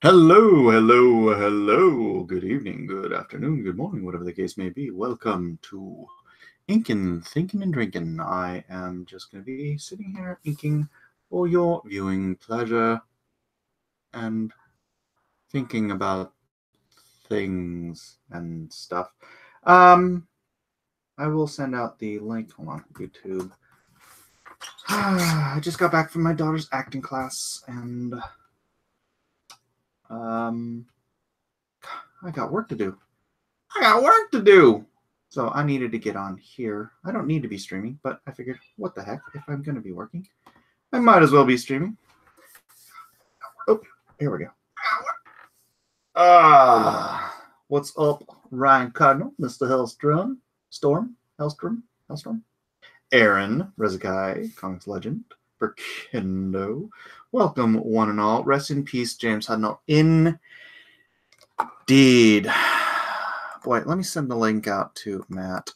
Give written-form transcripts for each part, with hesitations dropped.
Hello, hello, hello. Good evening, good afternoon, good morning, whatever the case may be. Welcome to Inkin Thinkin and Drinkin. I am just going to be sitting here inking for your viewing pleasure and thinking about things and stuff. I will send out the link. Hold on, YouTube. I just got back from my daughter's acting class and I got work to do. So I needed to get on here. I don't need to be streaming, but I figured, what the heck? If I'm going to be working, I might as well be streaming. Oh, here we go. What's up, Ryan Cardinal, Mr. Hellstrom, Hellstrom, Aaron, Rezakai, Comics Legend, Burkendo. Welcome, one and all. Rest in peace, James Hudnall. Indeed. Boy, let me send the link out to Matt.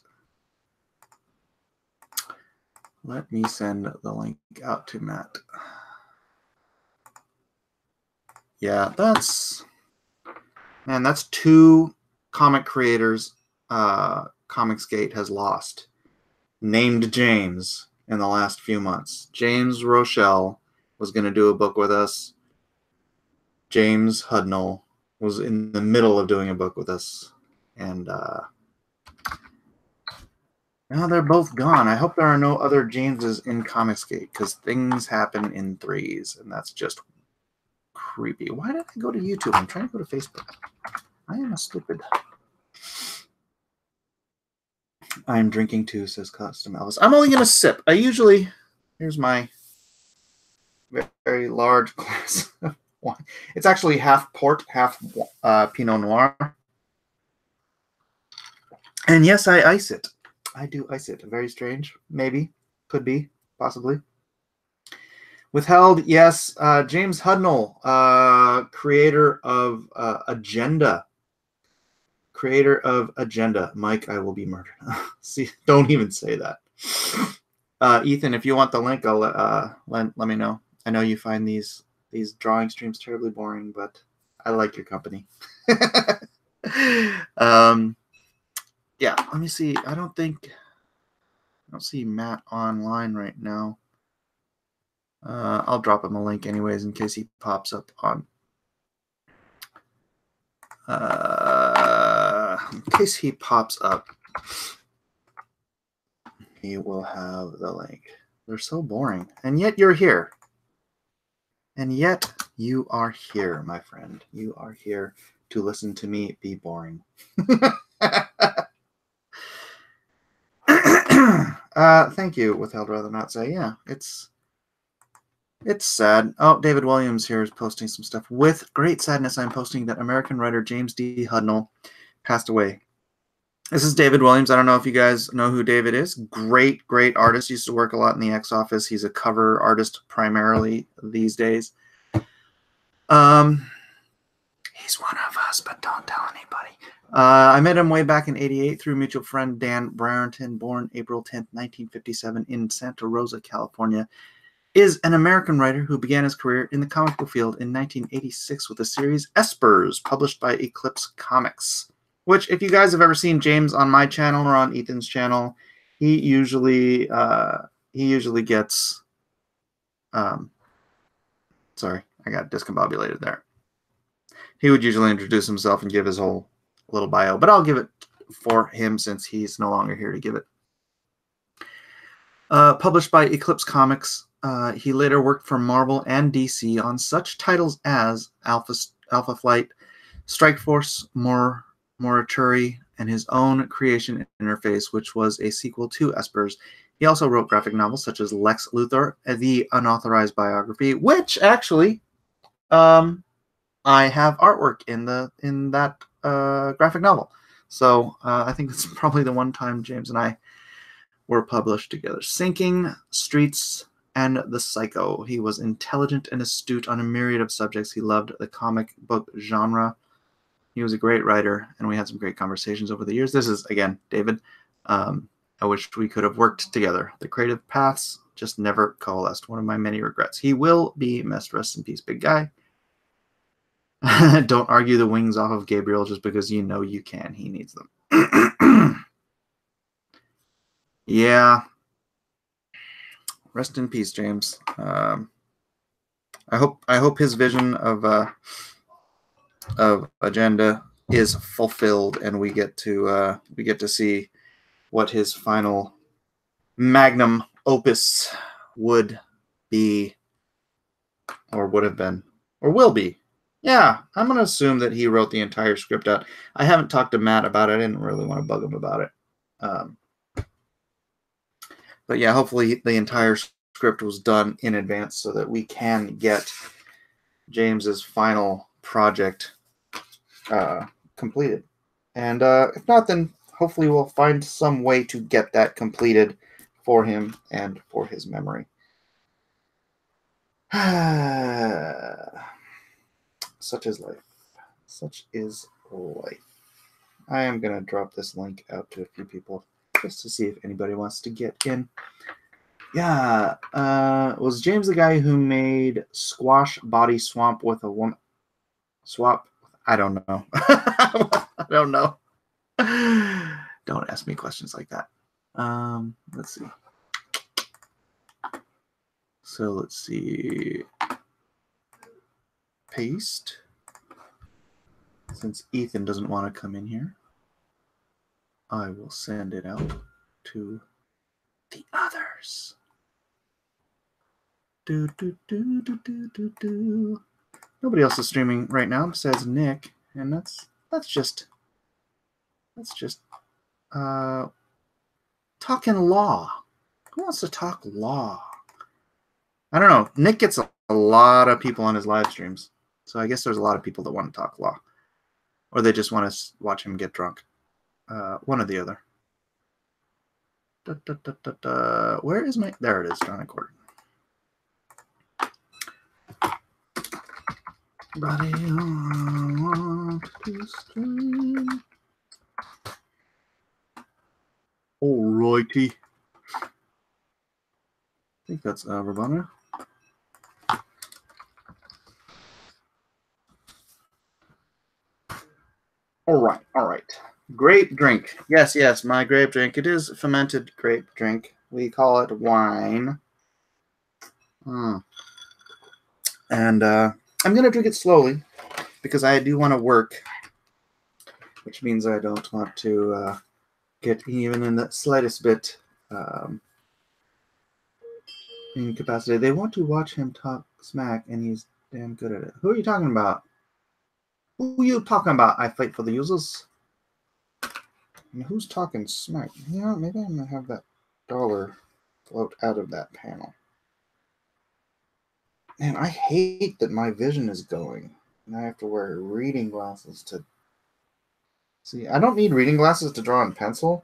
Let me send the link out to Matt. Yeah, that's two comic creators Comicsgate has lost. Named James in the last few months. James Rochelle was going to do a book with us. James Hudnall was in the middle of doing a book with us. And now they're both gone. I hope there are no other Jameses in Comicsgate, because things happen in threes, and that's just creepy. Why did I go to YouTube? I'm trying to go to Facebook. I am stupid. I'm drinking too, says Custom Elvis. I'm only going to sip. Here's my very large glass of wine. It's actually half port, half Pinot Noir. And yes, I ice it. I do ice it. Very strange. Maybe. Could be. Possibly. Withheld, yes. James Hudnall, creator of Agenda. Creator of Agenda. Mike, I will be murdered. See, don't even say that. Ethan, if you want the link, I'll let me know. I know you find these drawing streams terribly boring, but I like your company. Yeah, let me see. I don't see Matt online right now. I'll drop him a link anyways in case he pops up on. In case he pops up, he will have the link. They're so boring, and yet you're here. And yet you are here, my friend. You are here to listen to me be boring. Thank you. Withheld rather not say. Yeah, it's sad. Oh, David Williams here is posting some stuff. With great sadness, I'm posting that American writer James D. Hudnall passed away. This is David Williams. I don't know if you guys know who David is. Great artist. Used to work a lot in the X office. He's a cover artist primarily these days. He's one of us, but don't tell anybody. I met him way back in '88 through mutual friend Dan Brereton, born April 10th, 1957 in Santa Rosa, California, is an American writer who began his career in the comic book field in 1986 with the series Espers, published by Eclipse Comics, which, if you guys have ever seen James on my channel or on Ethan's channel, he usually gets sorry, I got discombobulated there. He would usually introduce himself and give his whole little bio, but I'll give it for him since he's no longer here to give it. Published by Eclipse Comics, he later worked for Marvel and DC on such titles as Alpha Flight, Strike Force, Morituri, and his own creation Interface, which was a sequel to Espers. He also wrote graphic novels such as Lex Luthor, the unauthorized biography, which actually I have artwork in that graphic novel. So I think it's probably the one time James and I were published together. Sinking, Streets, and The Psycho. He was intelligent and astute on a myriad of subjects. He loved the comic book genre. He was a great writer, and we had some great conversations over the years. This is, again, David. I wish we could have worked together. The creative paths just never coalesced. One of my many regrets. He will be missed. Rest in peace, big guy. Don't argue the wings off of Gabriel just because you know you can. He needs them. Yeah. Rest in peace, James. I hope his vision of Agenda is fulfilled, and we get to see what his final magnum opus would be, or would have been, or will be. Yeah, I'm going to assume that he wrote the entire script out. I haven't talked to Matt about it. I didn't really want to bug him about it. But yeah, hopefully the entire script was done in advance so that we can get James's final project completed. And if not, then hopefully we'll find some way to get that completed for him and for his memory. Such is life. Such is life. I am going to drop this link out to a few people just to see if anybody wants to get in. Yeah. Was James the guy who made Squash Body Swamp with a woman? Swap? I don't know. I don't know. Don't ask me questions like that. Let's see. So let's see. Paste. Since Ethan doesn't want to come in here, I will send it out to the others. Nobody else is streaming right now besides Nick, and that's just talking law. Who wants to talk law? I don't know. Nick gets a lot of people on his live streams, so I guess there's a lot of people that want to talk law, or they just want to watch him get drunk. One or the other. Where is my? There it is. John Accord. Body on to stream. Alrighty. I think that's Rabana. All right. Grape drink. Yes, my grape drink. It is fermented grape drink. We call it wine. And I'm going to drink it slowly because I do want to work, which means I don't want to get even in the slightest bit incapacitated. They want to watch him talk smack, and he's damn good at it. Who are you talking about? Who are you talking about? I fight for the users. And who's talking smack? Yeah, maybe I'm going to have that dollar float out of that panel. Man, I hate that my vision is going, and I have to wear reading glasses to see. I don't need reading glasses to draw in pencil,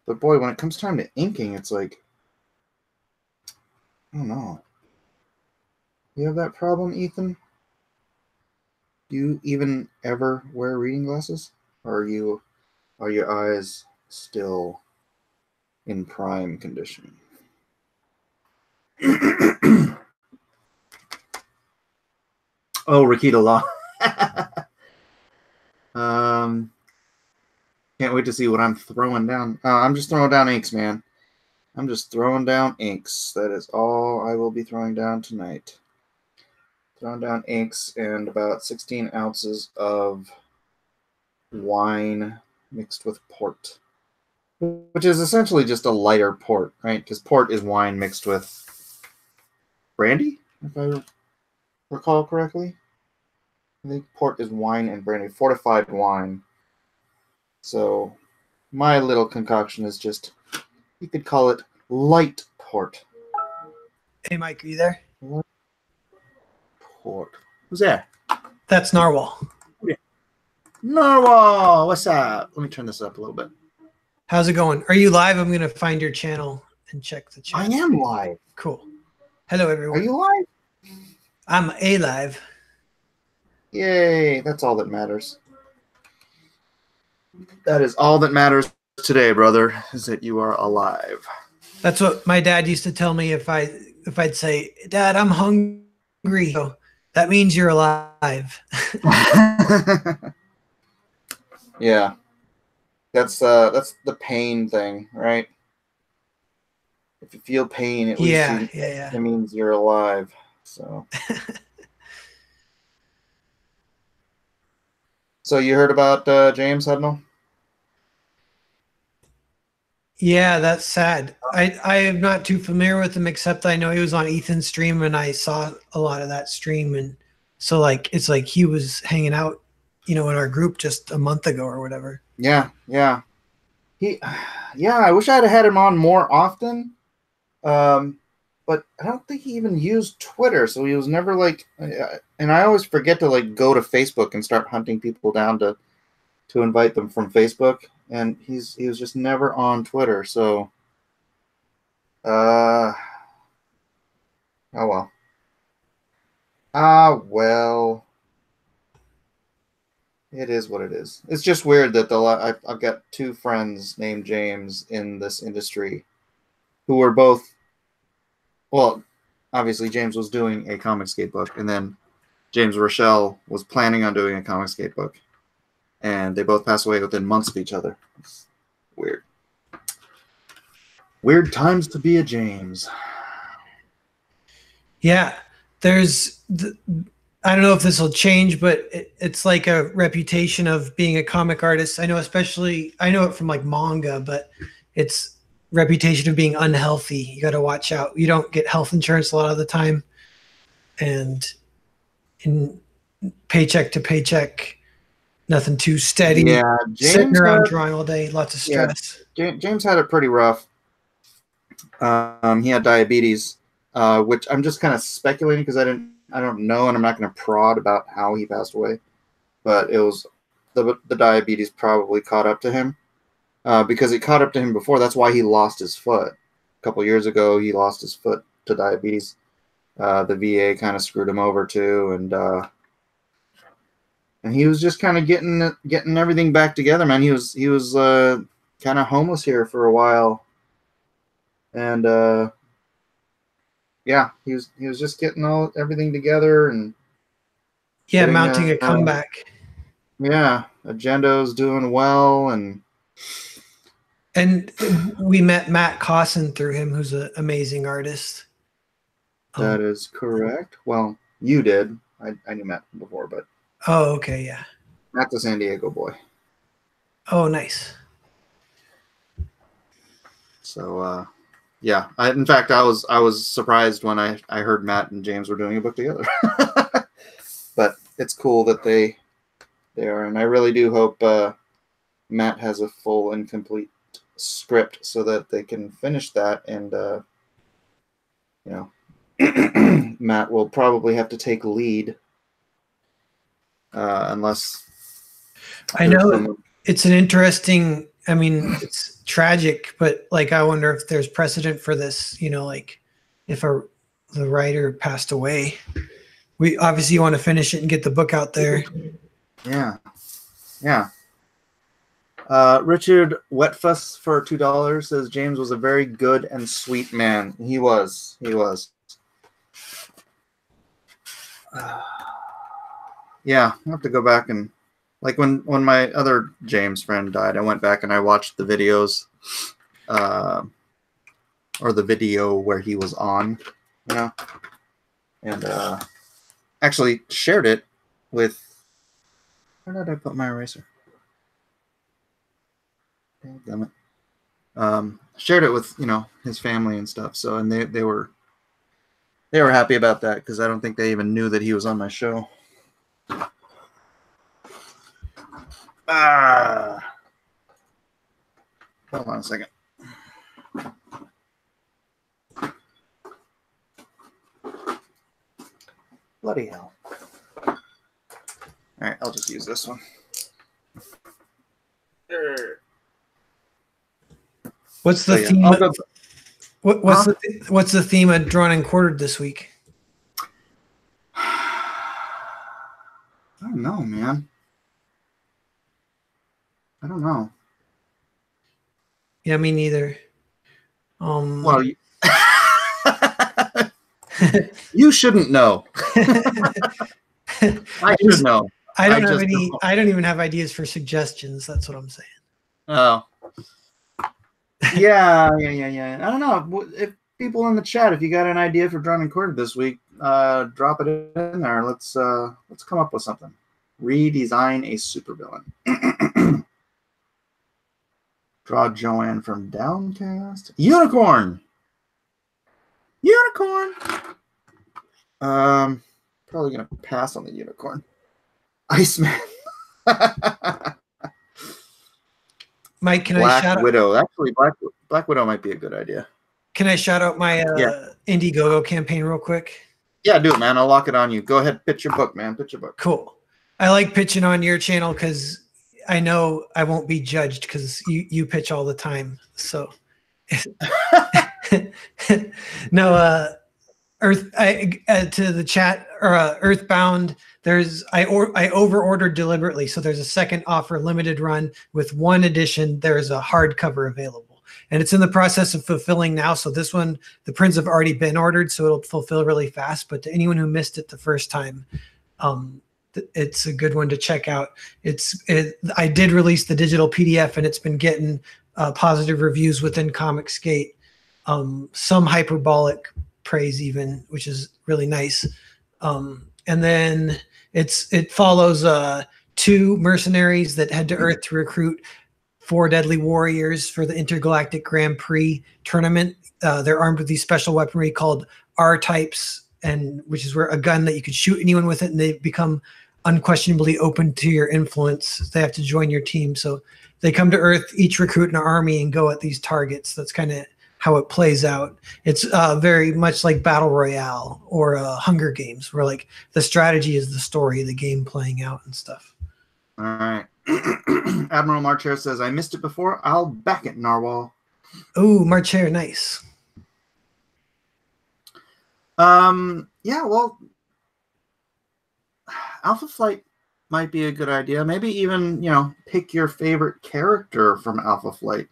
but boy, when it comes time to inking, it's like, I don't know. You have that problem, Ethan? Do you even ever wear reading glasses? Or are your eyes still in prime condition? Oh, Rakita Law. Can't wait to see what I'm throwing down. I'm just throwing down inks, man. I'm just throwing down inks. That is all I will be throwing down tonight. Throwing down inks and about 16 ounces of wine mixed with port, which is essentially just a lighter port, right? Because port is wine mixed with brandy, if I recall correctly. I think port is wine and brandy, fortified wine. So my little concoction is just, you could call it light port. Hey, Mike, are you there? Port. Who's there? That's Narwhal. Yeah. Narwhal, what's up? Let me turn this up a little bit. How's it going? Are you live? I'm going to find your channel and check the chat. I am live. Cool. Hello, everyone. Are you live? I'm live. Yay, that's all that matters. That is all that matters today, brother, is that you are alive. That's what my dad used to tell me if I'd say, Dad, I'm hungry. So That means you're alive. Yeah, that's the pain thing, right? If you feel pain, at least Yeah, you yeah, that means you're alive. So, yeah. so you heard about James Hudnall? Yeah, that's sad. I am not too familiar with him except I know he was on Ethan's stream and I saw a lot of that stream and so like it's like he was hanging out, in our group just a month ago or whatever. Yeah, yeah. He, yeah. I wish I'd had him on more often. Um, but I don't think he even used Twitter, so he was never like. And I always forget to like go to Facebook and start hunting people down to invite them from Facebook, and he was just never on Twitter. So, oh well. Ah well. It is what it is. It's just weird that I've got two friends named James in this industry who were both, well, obviously James was doing a comic skate book, and then James Rochelle was planning on doing a comic skate book, and they both passed away within months of each other. It's weird. Weird times to be a James. Yeah, there's I don't know if this will change, but it's like a reputation of being a comic artist. I know, especially I know it from like manga, but it's reputation of being unhealthy. You got to watch out. You don't get health insurance a lot of the time, and in paycheck to paycheck, nothing too steady. Yeah, Sitting James around had drawing all day, lots of yeah stress. James had it pretty rough. He had diabetes, which I'm just kind of speculating because I don't know, and I'm not going to prod about how he passed away. But it was the diabetes probably caught up to him, because it caught up to him before. That's why he lost his foot a couple years ago. He lost his foot to diabetes. The VA kind of screwed him over too, and he was just kind of getting everything back together, man. He was kind of homeless here for a while, and yeah, he was just getting everything together and Yeah, getting mounting a comeback. yeah, Agendo's doing well, and And we met Matt Cosson through him, who's an amazing artist. that is correct. Well, you did. I knew Matt before, but Oh, okay, yeah. Matt's a San Diego boy. Oh, nice. So yeah, in fact, I was surprised when I heard Matt and James were doing a book together. But it's cool that they are, and I really do hope Matt has a full and complete script so that they can finish that, and you know, Matt will probably have to take lead, unless I there's know someone. it's an interesting, I mean, it's tragic, but like I wonder if there's precedent for this, like if the writer passed away. We obviously want to finish it and get the book out there. Yeah, yeah. Richard Wetfuss for $2 says James was a very good and sweet man. He was. He was. Yeah, I have to go back and, like, when my other James friend died, I went back and I watched the videos, or the video where he was on, and actually shared it with. Where did I put my eraser? Damn it. Shared it with his family and stuff. So, and they were happy about that because I don't think they even knew that he was on my show. Hold on a second. Bloody hell. All right, I'll just use this one. What's the theme? What's the theme of Drawn and Quartered this week? I don't know, man. I don't know. Yeah, me neither. Well, You shouldn't know. I should know. I don't even have ideas for suggestions. That's what I'm saying. Oh. Yeah. I don't know. If people in the chat, if you got an idea for Drawn and Quartered this week, drop it in there. Let's come up with something. Redesign a supervillain. Draw Joanne from Downcast. Unicorn. Probably gonna pass on the unicorn. Iceman. Mike, can Black I shout Widow. Actually, Black Widow might be a good idea. Can I shout out my Indiegogo campaign real quick? Yeah, do it, man. I'll lock it on you. Go ahead, pitch your book, man. Pitch your book. Cool. I like pitching on your channel because I know I won't be judged because you pitch all the time. So no, to the chat or Earthbound. I over ordered deliberately, so there's a second offer, limited run with one edition. There's a hardcover available, and it's in the process of fulfilling now. So this one, the prints have already been ordered, so it'll fulfill really fast. But to anyone who missed it the first time, it's a good one to check out. I did release the digital PDF, and it's been getting positive reviews within Comicsgate. Some hyperbolic praise even, which is really nice. And then it follows 2 mercenaries that head to Earth to recruit 4 deadly warriors for the Intergalactic Grand Prix tournament. They're armed with these special weaponry called R-types, and which is where a gun that you could shoot anyone with it, and they become unquestionably open to your influence. They have to join your team. So they come to Earth, each recruit an army, and go at these targets. That's kind of how it plays out. It's very much like Battle Royale or Hunger Games, where like the strategy is the story, the game playing out and stuff. All right. Admiral Marcher says, I missed it before. I'll back it, Narwhal. Oh, Marcher, nice. Yeah, well, Alpha Flight might be a good idea. Maybe even, pick your favorite character from Alpha Flight.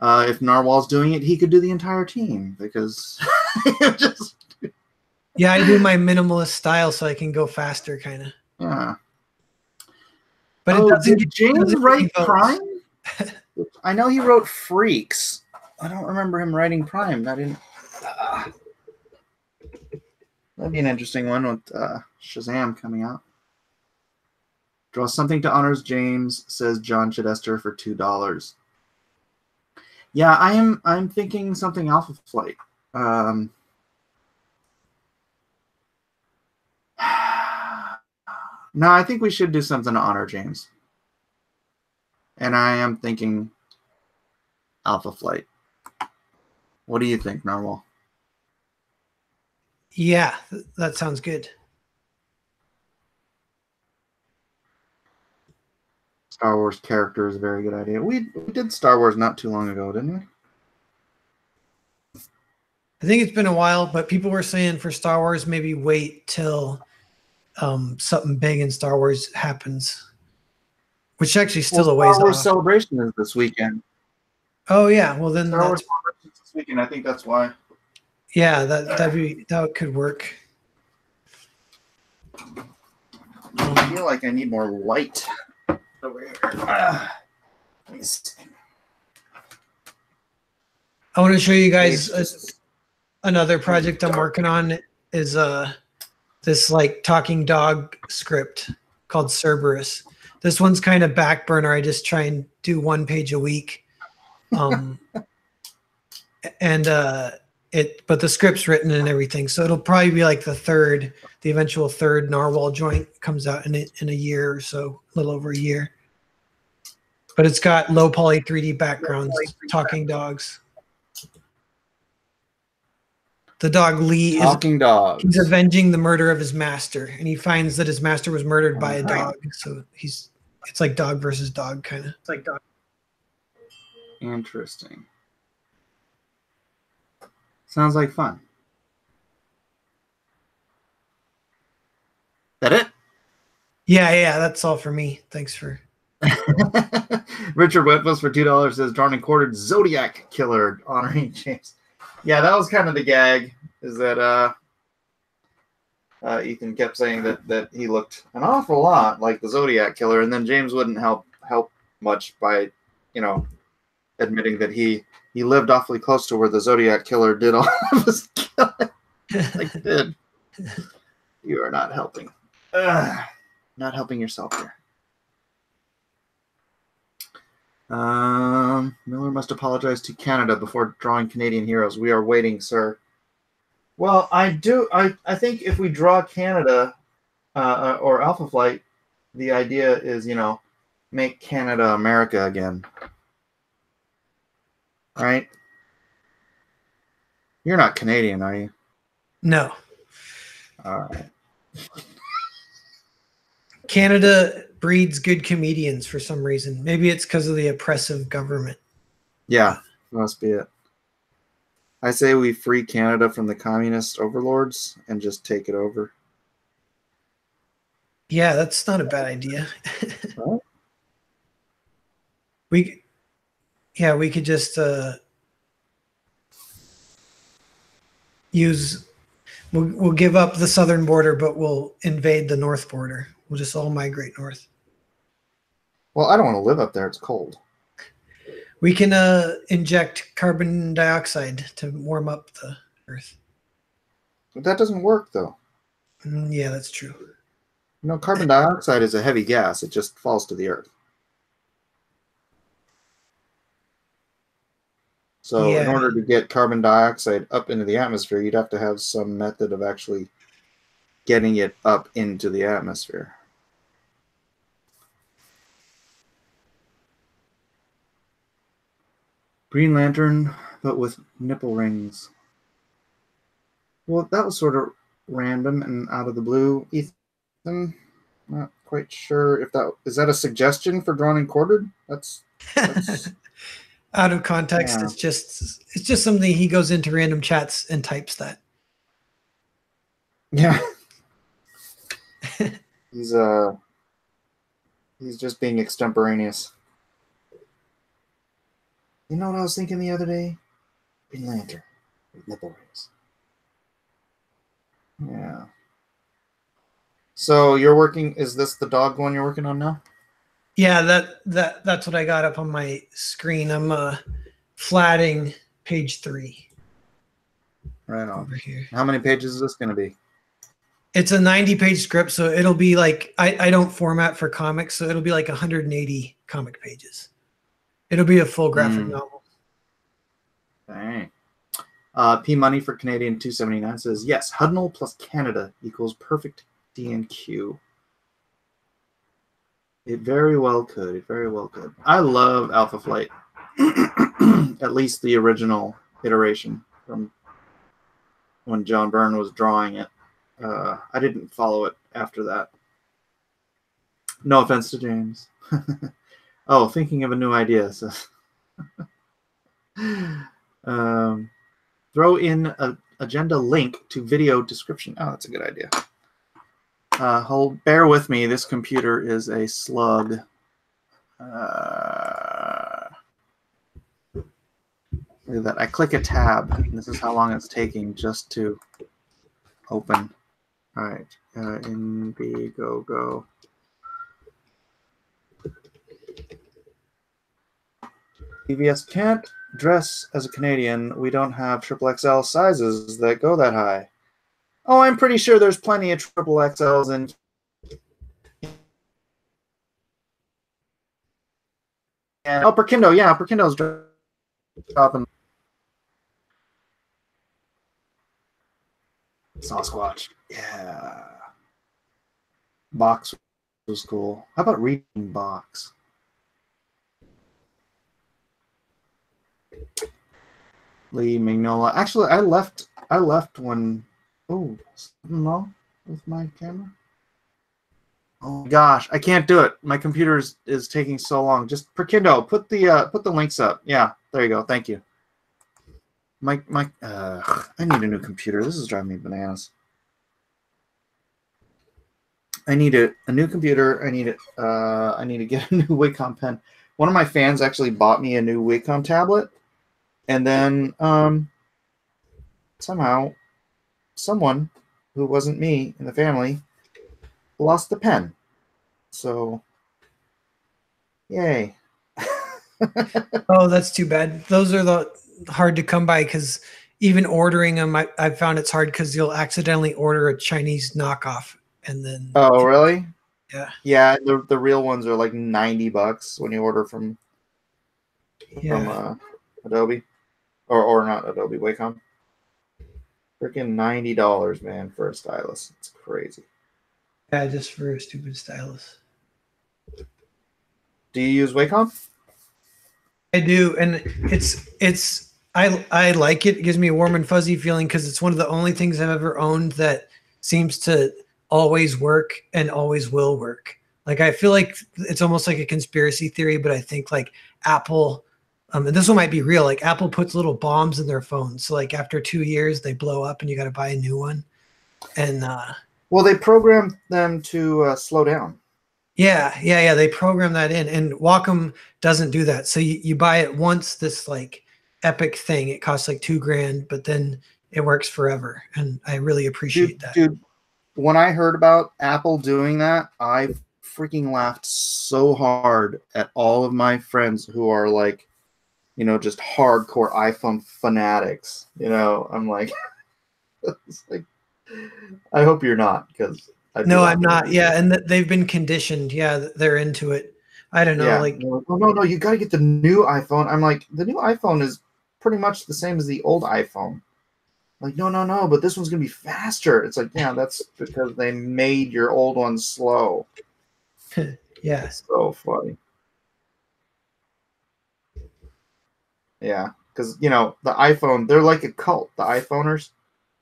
If Narwhal's doing it, he could do the entire team because just. Yeah, I do my minimalist style so I can go faster, kind of. Yeah. But it doesn't did James write Prime? I know he wrote Freaks. I don't remember him writing Prime. That'd be an interesting one with Shazam coming out. Draw something to honors James, says John Chidester for $2. Yeah, I'm thinking something Alpha Flight. No, I think we should do something to honor James. And I am thinking Alpha Flight. What do you think, Narwhal? Yeah, that sounds good. Star Wars character is a very good idea. We did Star Wars not too long ago, didn't we? I think it's been a while, but people were saying for Star Wars, maybe wait till something big in Star Wars happens, which actually still a ways off. Star Wars Celebration is this weekend. Oh yeah, well then Star Wars Celebration is this weekend. I think that's why. Yeah, that could work. I feel like I need more light over here. I want to show you guys another project I'm working on. Is this like talking dog script called Cerberus. This one's kind of back burner. I just try and do 1 page a week. But the script's written and everything, so it'll probably be like the eventual third Narwhal joint comes out in a year or so, a little over a year. But it's got low poly 3D backgrounds, talking dogs. The dog Lee he's avenging the murder of his master, and he finds that his master was murdered by a dog. So it's like dog versus dog kind of. It's like dog. Interesting. Sounds like fun. That it? Yeah, that's all for me. Thanks for. Richard Wetfuss for $2 says Drawn and Quartered Zodiac Killer honoring James. Yeah, that was kind of the gag. is that Ethan kept saying that he looked an awful lot like the Zodiac Killer, and then James wouldn't help much by, admitting that he lived awfully close to where the Zodiac Killer did all of his killing. Like, dude, you are not helping. Not helping yourself here. Miller must apologize to Canada before drawing Canadian heroes. We are waiting, sir. Well, I think if we draw Canada or Alpha Flight, the idea is, make Canada America again. Right? You're not Canadian, are you? No. All right. Canada breeds good comedians for some reason. Maybe it's because of the oppressive government. Yeah, must be it. I say we free Canada from the communist overlords and just take it over. Yeah, that's not a bad idea. Right? We could just we'll give up the southern border, but we'll invade the north border. We'll just all migrate north. Well, I don't want to live up there. It's cold. We can inject carbon dioxide to warm up the earth. But that doesn't work, though. Yeah, that's true. Carbon dioxide is a heavy gas. It just falls to the earth. So in order to get carbon dioxide up into the atmosphere, you'd have to have some method of actually getting it up into the atmosphere. Green Lantern, but with nipple rings. Well, that was sort of random and out of the blue. Ethan, not quite sure if is that a suggestion for drawn and quartered? That's out of context. Yeah. It's just something he goes into random chats and types that. Yeah. He's just being extemporaneous. You know what I was thinking the other day? Green Lantern with nipple rings. Yeah. So you're working, is this the dog one you're working on now? Yeah, that's what I got up on my screen. I'm flatting page 3. Right on. Over here. How many pages is this going to be? It's a 90-page script, so it'll be like, I don't format for comics, so it'll be like 180 comic pages. It'll be a full graphic novel. Dang. P Money for Canadian 279 says, yes, Hudnall plus Canada equals perfect D&Q. It very well could. It very well could. I love Alpha Flight. At least the original iteration from when John Byrne was drawing it. I didn't follow it after that. No offense to James. Oh, thinking of a new idea. So throw in an agenda link to video description. Oh, that's a good idea. Bear with me. This computer is a slug. Look at that. I click a tab, and this is how long it's taking just to open. All right. Go. EVS can't dress as a Canadian. We don't have XXL sizes that go that high. Oh, I'm pretty sure there's plenty of XXLs in. And Perkindo, yeah, Perkindo's dropping. Sasquatch, yeah. Box was cool. How about reading Box? Lee Mignola. Actually, I left when. Oh, something wrong with my camera? Oh my gosh, I can't do it. My computer is taking so long. Just Perkindo, put the links up. Yeah, there you go. Thank you. I need a new computer. This is driving me bananas. I need a new computer. I need to get a new Wacom pen. One of my fans actually bought me a new Wacom tablet, and then somehow someone who wasn't me in the family lost the pen. So, yay. Oh, that's too bad. Those are the hard to come by because even ordering them, I found it's hard because you'll accidentally order a Chinese knockoff, and then Oh, really? yeah, Yeah, the real ones are like $90 when you order from yeah, Adobe or not Adobe Wacom. Freaking $90, man, for a stylus. It's crazy. yeah, just for a stupid stylus. Do you use Wacom? I do, and I like it. It gives me a warm and fuzzy feeling because it's one of the only things I've ever owned that seems to always work and always will work. Like I feel like it's almost like a conspiracy theory, but I think like Apple, and this one might be real. Like Apple puts little bombs in their phones, so like after 2 years they blow up and you got to buy a new one. And Well, they programmed them to slow down. yeah. They program that in, and Wacom doesn't do that. So you buy it once, this like epic thing. It costs like $2,000, but then it works forever, and I really appreciate that. Dude, when I heard about Apple doing that, I freaking laughed so hard at all of my friends who are like, just hardcore iPhone fanatics. I'm like, it's like, I hope you're not, because No, I'm not. Yeah, and they've been conditioned. Yeah, they're into it. I don't know. Yeah. Like, Oh, no, you got to get the new iPhone. I'm like, the new iPhone is pretty much the same as the old iPhone. Like, no, but this one's going to be faster. It's like, yeah, that's because they made your old one slow. yeah, It's so funny. Yeah, because, the iPhone, they're like a cult, the iPhoners.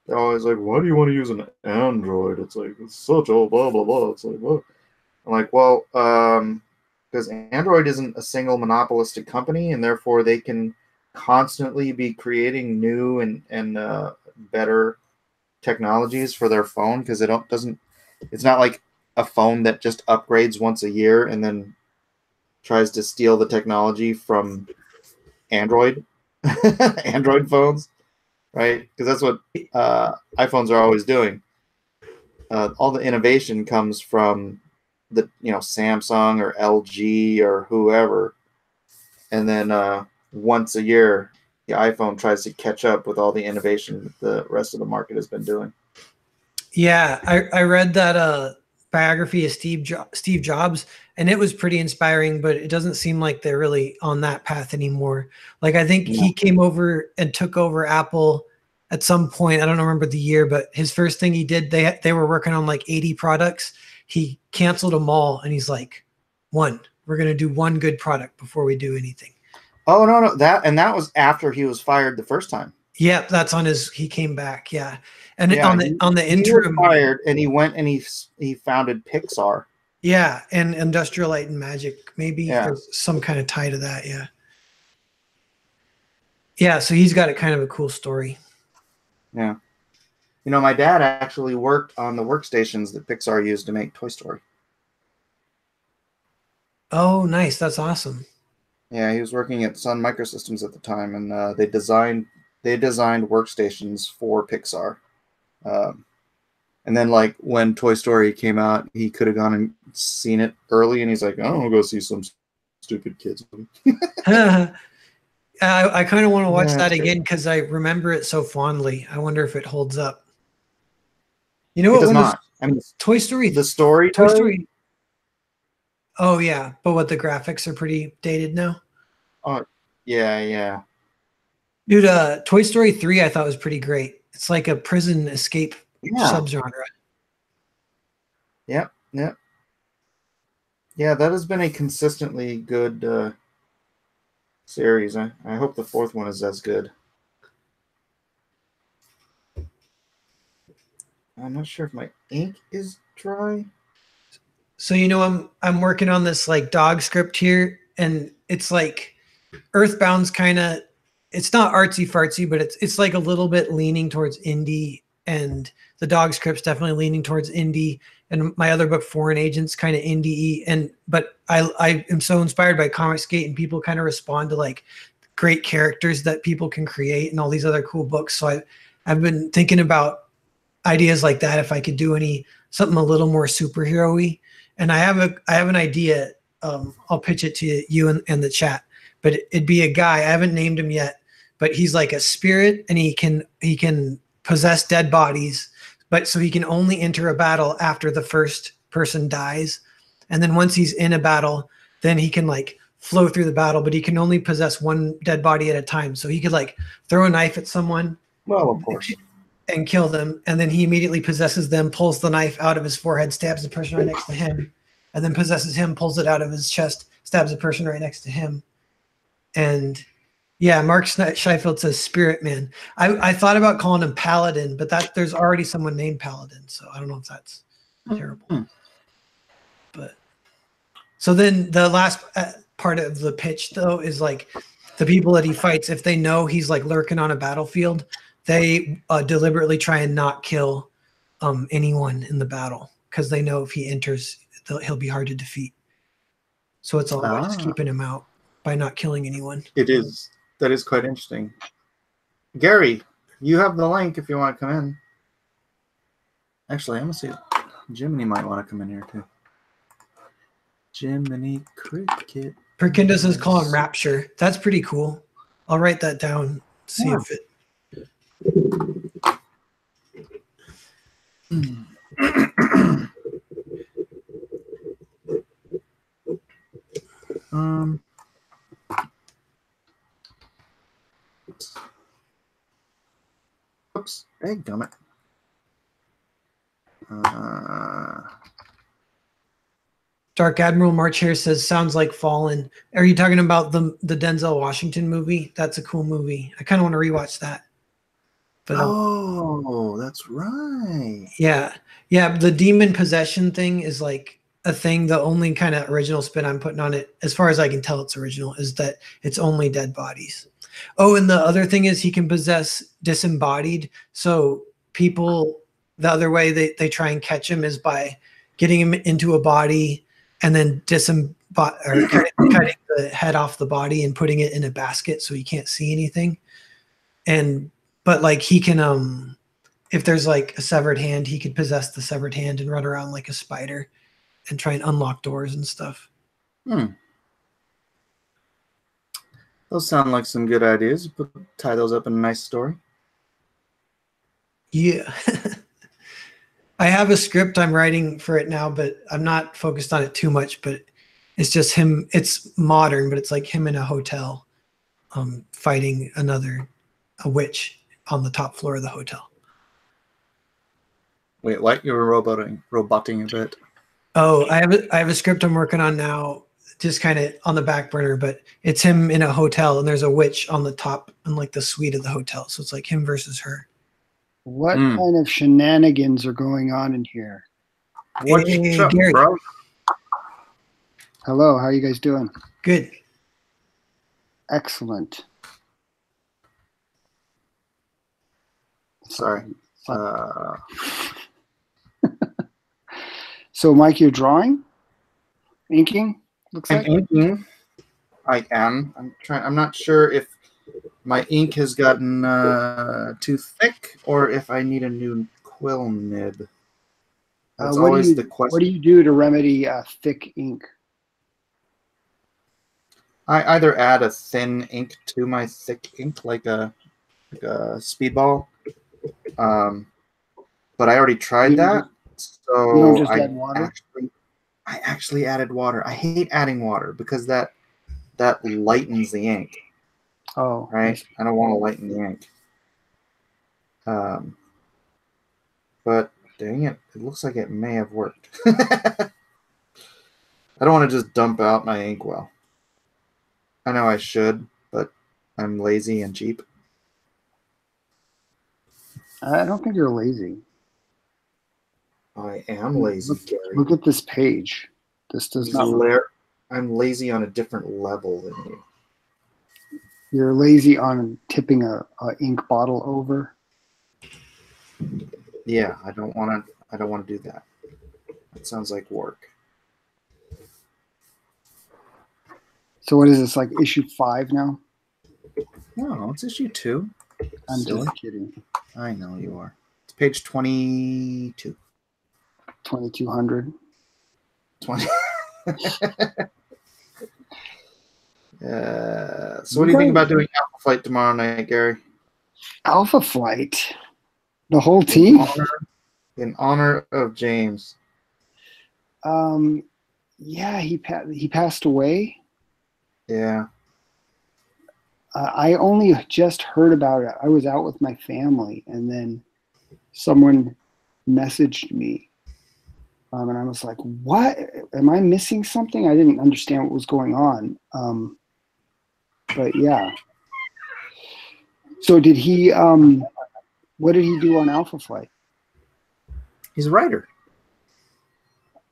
They're always like, why do you want to use an Android? It's like, it's such a blah, blah, blah. It's like, what? I'm like, well, because Android isn't a single monopolistic company, and therefore they can constantly be creating new and better technologies for their phone, because it's not like a phone that just upgrades once a year and then tries to steal the technology from Android Android phones, right? Because that's what iPhones are always doing. All the innovation comes from the Samsung or LG or whoever, and then once a year the iPhone tries to catch up with all the innovation that the rest of the market has been doing. yeah. I read that biography of Steve Jobs, and it was pretty inspiring. But it doesn't seem like they're really on that path anymore. Like I think he came over and took over Apple at some point. I don't remember the year, but his first thing he did, they were working on like 80 products. He canceled them all, and he's like, we're going to do one good product before we do anything. Oh, no, that was after he was fired the first time. Yeah, that's on he came back. Yeah. And Yeah, on the interim, he was fired, and he went and he founded Pixar. yeah, and Industrial Light and Magic. Maybe Yeah. there's some kind of tie to that. Yeah. Yeah, so he's got a kind of a cool story. Yeah. My dad actually worked on the workstations that Pixar used to make Toy Story. Oh, nice. That's awesome. Yeah, he was working at Sun Microsystems at the time, and they designed workstations for Pixar. And then, like, when Toy Story came out, he could have gone and seen it early, and he's like, I don't want to go see some stupid kids movie. I kind of want to watch Yeah, that it's again because I remember it so fondly. I wonder if it holds up. You know It what? does One not. I mean, Toy Story. The story. Toy Story. Oh yeah, but what, the graphics are pretty dated now. Oh, yeah. Dude, Toy Story 3 I thought was pretty great. It's like a prison escape subgenre. Yep. Yeah, that has been a consistently good series. I hope the fourth one is as good. I'm not sure if my ink is dry. So I'm working on this like dog script here, and it's like Earthbound's kind of, it's not artsy fartsy, but it's like a little bit leaning towards indie, and the dog script's definitely leaning towards indie, and my other book, Foreign Agents, kind of indie, but I am so inspired by Comicsgate, and people kind of respond to like great characters that people can create and all these other cool books. So I've been thinking about ideas like that. If I could do something a little more superhero-y, and I have an idea. I'll pitch it to you and the chat. But it'd be a guy. I haven't named him yet, but he's like a spirit, and he can possess dead bodies. But so he can only enter a battle after the first person dies, and then once he's in a battle, then he can like flow through the battle. But he can only possess one dead body at a time. So he could like throw a knife at someone. Well, of course. And kill them, and then he immediately possesses them, pulls the knife out of his forehead, stabs the person right next to him, and then possesses him, pulls it out of his chest, stabs the person right next to him. And yeah, Mark Scheifeld says Spirit Man. I thought about calling him Paladin, but there's already someone named Paladin, so I don't know if that's terrible. But so then the last part of the pitch, though, is like the people that he fights, if they know he's like lurking on a battlefield, they deliberately try and not kill anyone in the battle because they know if he enters, he'll be hard to defeat. So it's all about just keeping him out by not killing anyone. It is. That is quite interesting. Gary, you have the link if you want to come in. Actually, I'm going to see. Jiminy might want to come in here too. Jiminy Cricket. Perkinda says call him Rapture. That's pretty cool. I'll write that down. See if it. Oops. Hey, gummit. Dark Admiral March here says sounds like Fallen. Are you talking about the Denzel Washington movie? That's a cool movie. I kind of want to rewatch that. But that's right. Yeah. The demon possession thing is like a thing. The only kind of original spin I'm putting on it, as far as I can tell, it's original, is that it's only dead bodies. Oh, and the other thing is he can possess disembodied. So people, the other way they try and catch him is by getting him into a body and then cutting the head off the body and putting it in a basket so he can't see anything. But like he can, if there's like a severed hand, he could possess the severed hand and run around like a spider and try and unlock doors and stuff. Those sound like some good ideas. Tie those up in a nice story. Yeah. I have a script I'm writing for it now, but I'm not focused on it too much, but it's just him. It's modern, but it's like him in a hotel fighting a witch on the top floor of the hotel. Wait, what? You were roboting a bit. Oh, I have a script I'm working on now, just kind of on the back burner, but it's him in a hotel and there's a witch on the top in like the suite of the hotel. So it's like him versus her. What kind of shenanigans are going on in here? What's up, Gary. bro? Hello, how are you guys doing? Good. Excellent. Sorry. So, Mike, you're drawing? Inking? Looks I'm like? inking. I am. I'm not sure if my ink has gotten too thick or if I need a new quill nib. That's always the question. What do you do to remedy thick ink? I either add a thin ink to my thick ink, like a speedball. But I already tried that, so you don't just add water? I actually added water. I hate adding water because that lightens the ink. Oh, right. I don't want to lighten the ink. But dang it, it looks like it may have worked. I don't want to just dump out my ink well. I know I should, but I'm lazy and cheap. I don't think you're lazy. I am lazy, Gary. Look at this page. This does not. I'm lazy on a different level than you. You're lazy on tipping a ink bottle over. Yeah, I don't want to do that. That sounds like work. So what is this, like issue 5 now? No, it's issue 2. I'm Silly. just kidding. I know you are. Page 22. 2200. 20. So what do you think about doing Alpha Flight tomorrow night, Gary? Alpha Flight. The whole team? In honor of James. Yeah, he passed away. Yeah. I only just heard about it. I was out with my family, and then someone messaged me. And I was like, what? Am I missing something? I didn't understand what was going on. But yeah. So did he, what did he do on Alpha Flight? He's a writer.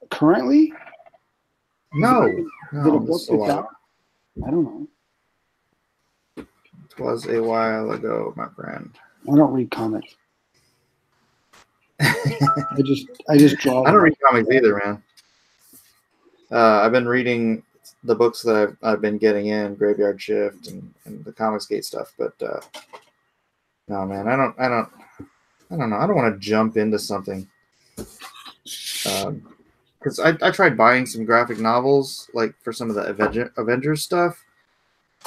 Currently? No. Is it a book that's out? I don't know. It was a while ago, my friend. I don't read comics. I just draw. I don't read comics either, man. I've been reading the books that I've been getting in, Graveyard Shift and the Comicsgate stuff, but no, man, I don't know. I don't want to jump into something because I tried buying some graphic novels like for some of the Avengers stuff,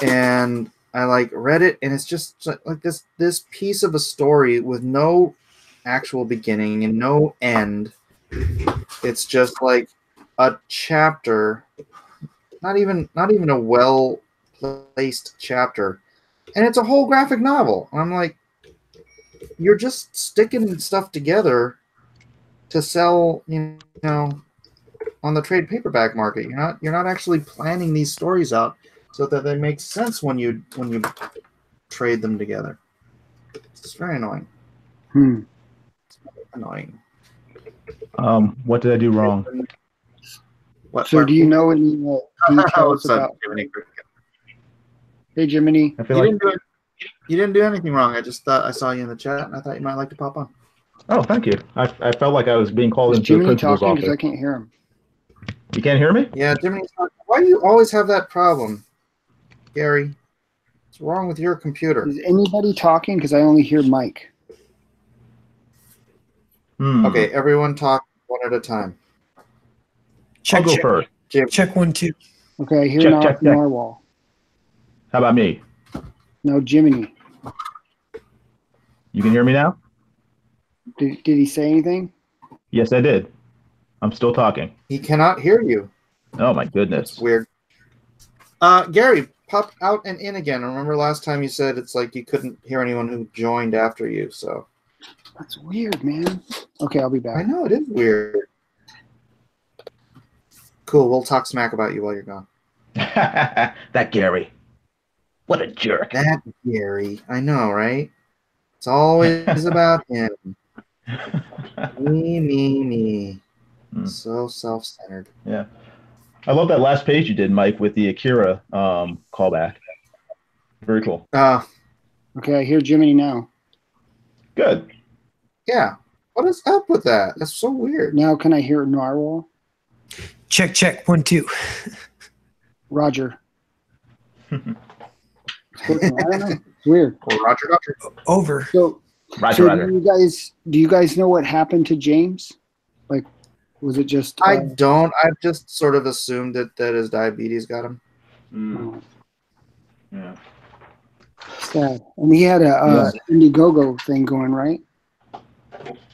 and I like read it, and it's just like this piece of a story with no actual beginning and no end. It's just like a chapter, not even a well placed chapter, and it's a whole graphic novel. And I'm like, you're just sticking stuff together to sell, you know, on the trade paperback market. You're not actually planning these stories out so that they make sense when you trade them together. It's very annoying. Annoying. What did I do wrong? What? So do you know any details about? Hey, Jiminy. I feel You didn't do anything wrong. I just thought I saw you in the chat, and I thought you might like to pop on. Oh, thank you. I felt like I was being called Is into the Jiminy principal's talking? office. Because I can't hear him. You can't hear me? Yeah, Jiminy's talking. Why do you always have that problem, Gary? What's wrong with your computer? Is anybody talking? Because I only hear Mike. Okay, everyone talk one at a time. I'll go first. Jim. Check 1, 2. Okay, I hear Check. Narwhal. How about me? No, Jiminy. You can hear me now? Did he say anything? Yes, I did. I'm still talking. He cannot hear you. Oh, my goodness. That's weird. Gary, pop out and in again. Remember last time you said it's like you couldn't hear anyone who joined after you, so. That's weird, man. Okay, I'll be back. I know, it is weird. Cool, we'll talk smack about you while you're gone. That Gary. What a jerk. That Gary. I know, right? It's always about him. Me. So self-centered. Yeah. I love that last page you did, Mike, with the Akira callback. Very cool. Okay, I hear Jiminy now. Good. Yeah. What is up with that? That's so weird. Now can I hear Narwhal? Check 1, 2. Roger. I don't know. It's weird. Roger. Over. So Roger. Do you guys know what happened to James? Like, was it just? I don't. I've just sort of assumed that his diabetes got him. Oh, Yeah. sad. And he had a Indiegogo thing going, right?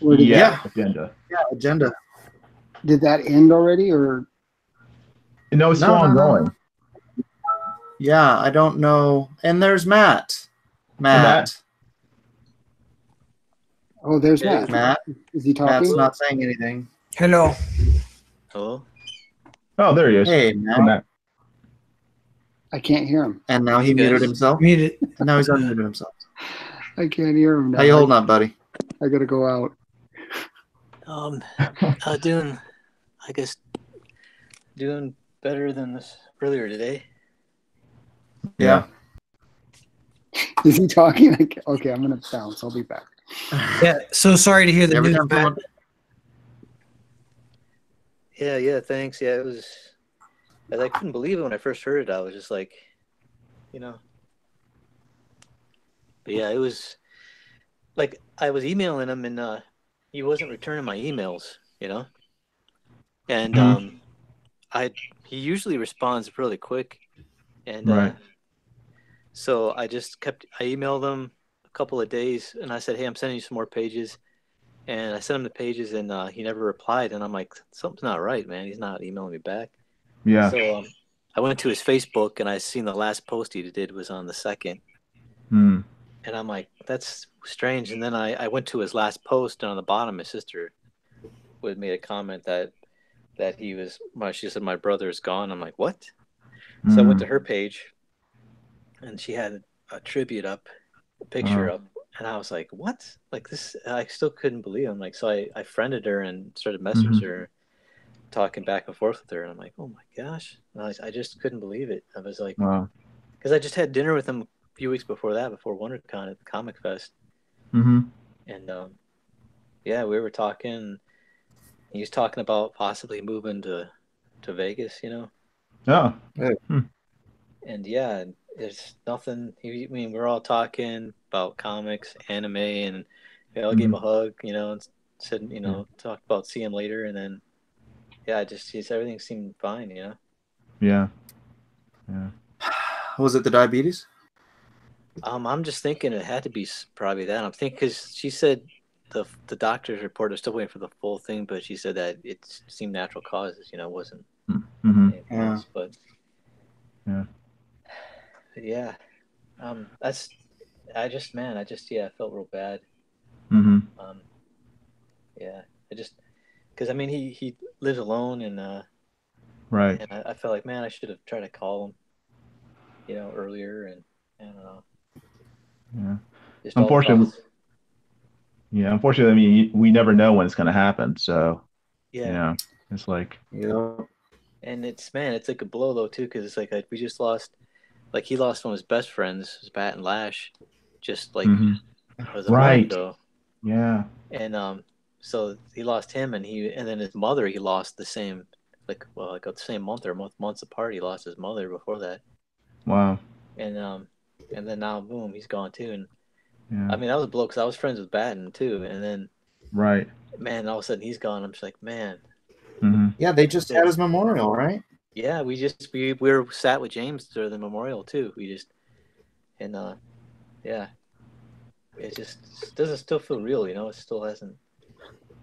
Agenda. Yeah, agenda. Did that end already, or? No, it's still ongoing. No. Yeah, I don't know. And there's Matt. Matt. Oh, there's Matt. Matt. Is he talking? Matt's not saying anything. Hello. Hello? Oh, there he is. Hey, Matt. I can't hear him. And now he muted himself. Muted. And now he's unmuted himself. I can't hear him now. How you holding up, buddy? I gotta go out. Doing better than this earlier today. Yeah. Is he talking? Okay, I'm gonna bounce. I'll be back. Yeah, so sorry to hear the Every news, time Matt. someone- Yeah, thanks. Yeah, it was. I couldn't believe it when I first heard it. I was just like, But yeah, it was like I was emailing him, and he wasn't returning my emails, you know, and I he usually responds really quick, and Right. so I emailed him a couple of days, and I said, hey, I'm sending you some more pages. And I sent him the pages, and he never replied. And I'm like, something's not right, man. He's not emailing me back. Yeah. So I went to his Facebook, and I seen the last post he did was on the 2nd. Mm. And I'm like, that's strange. And then I went to his last post, and on the bottom, his sister would made a comment that he was. She said my brother is gone. I'm like, what? So I went to her page, and she had a tribute up, a picture up. And I was like, what? Like this, I still couldn't believe it. I'm like, so I friended her and started messaging her, talking back and forth with her. And I'm like, oh my gosh. And I just couldn't believe it. I was like, Wow. because I just had dinner with him a few weeks before that, before WonderCon at the Comic Fest. Mm-hmm. And yeah, we were talking. He was talking about possibly moving to Vegas, you know? Oh. Yeah. And yeah, there's nothing. I mean, we're all talking about comics, anime, and we all gave him a hug, you know, and said, you know, talked about seeing him later, and then yeah, just everything seemed fine, you know. Yeah. Yeah. Was it the diabetes? I'm just thinking it had to be probably that. I'm thinking because she said the doctor's report is still waiting for the full thing, but she said that it seemed natural causes, you know, it wasn't anything else. But yeah, that's I just I felt real bad. Yeah, I just because I mean he lives alone, and Right. and I felt like, man, I should have tried to call him, you know, earlier, and I don't know. Yeah. Just all the Unfortunately, thoughts. yeah. Unfortunately, I mean, we never know when it's going to happen. So, Yeah. you know, it's like, And it's like a blow though too, because it's like we just lost, like he lost one of his best friends, his Bat and Lash, just like it was a month right. ago. Yeah. And so he lost him, and then his mother he lost the same, like the same month or months apart. He lost his mother before that. Wow. And then now boom, he's gone too. And Yeah. I mean that was a blow because I was friends with Batten too, and then Right. man, all of a sudden he's gone. I'm just like, man. Yeah, they just had his memorial, right? Yeah, we were sat with James during the memorial too. We just and yeah, it just doesn't still feel real, you know. It still hasn't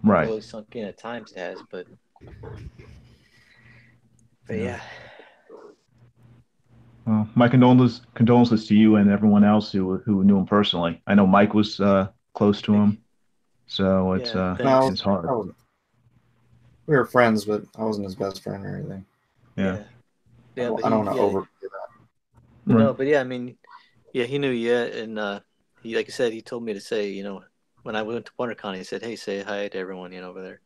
fully sunk in. At times it has, but yeah. Well, my condolences to you and everyone else who knew him personally. I know Mike was close to him, so it's thanks. hard. We were friends, but I wasn't his best friend or anything. Yeah. But I don't want to overdo that. But no, but yeah, I mean, yeah, he knew you, and he, like I said, he told me to say, you know, when I went to WonderCon, he said, "Hey, say hi to everyone, you know, over there."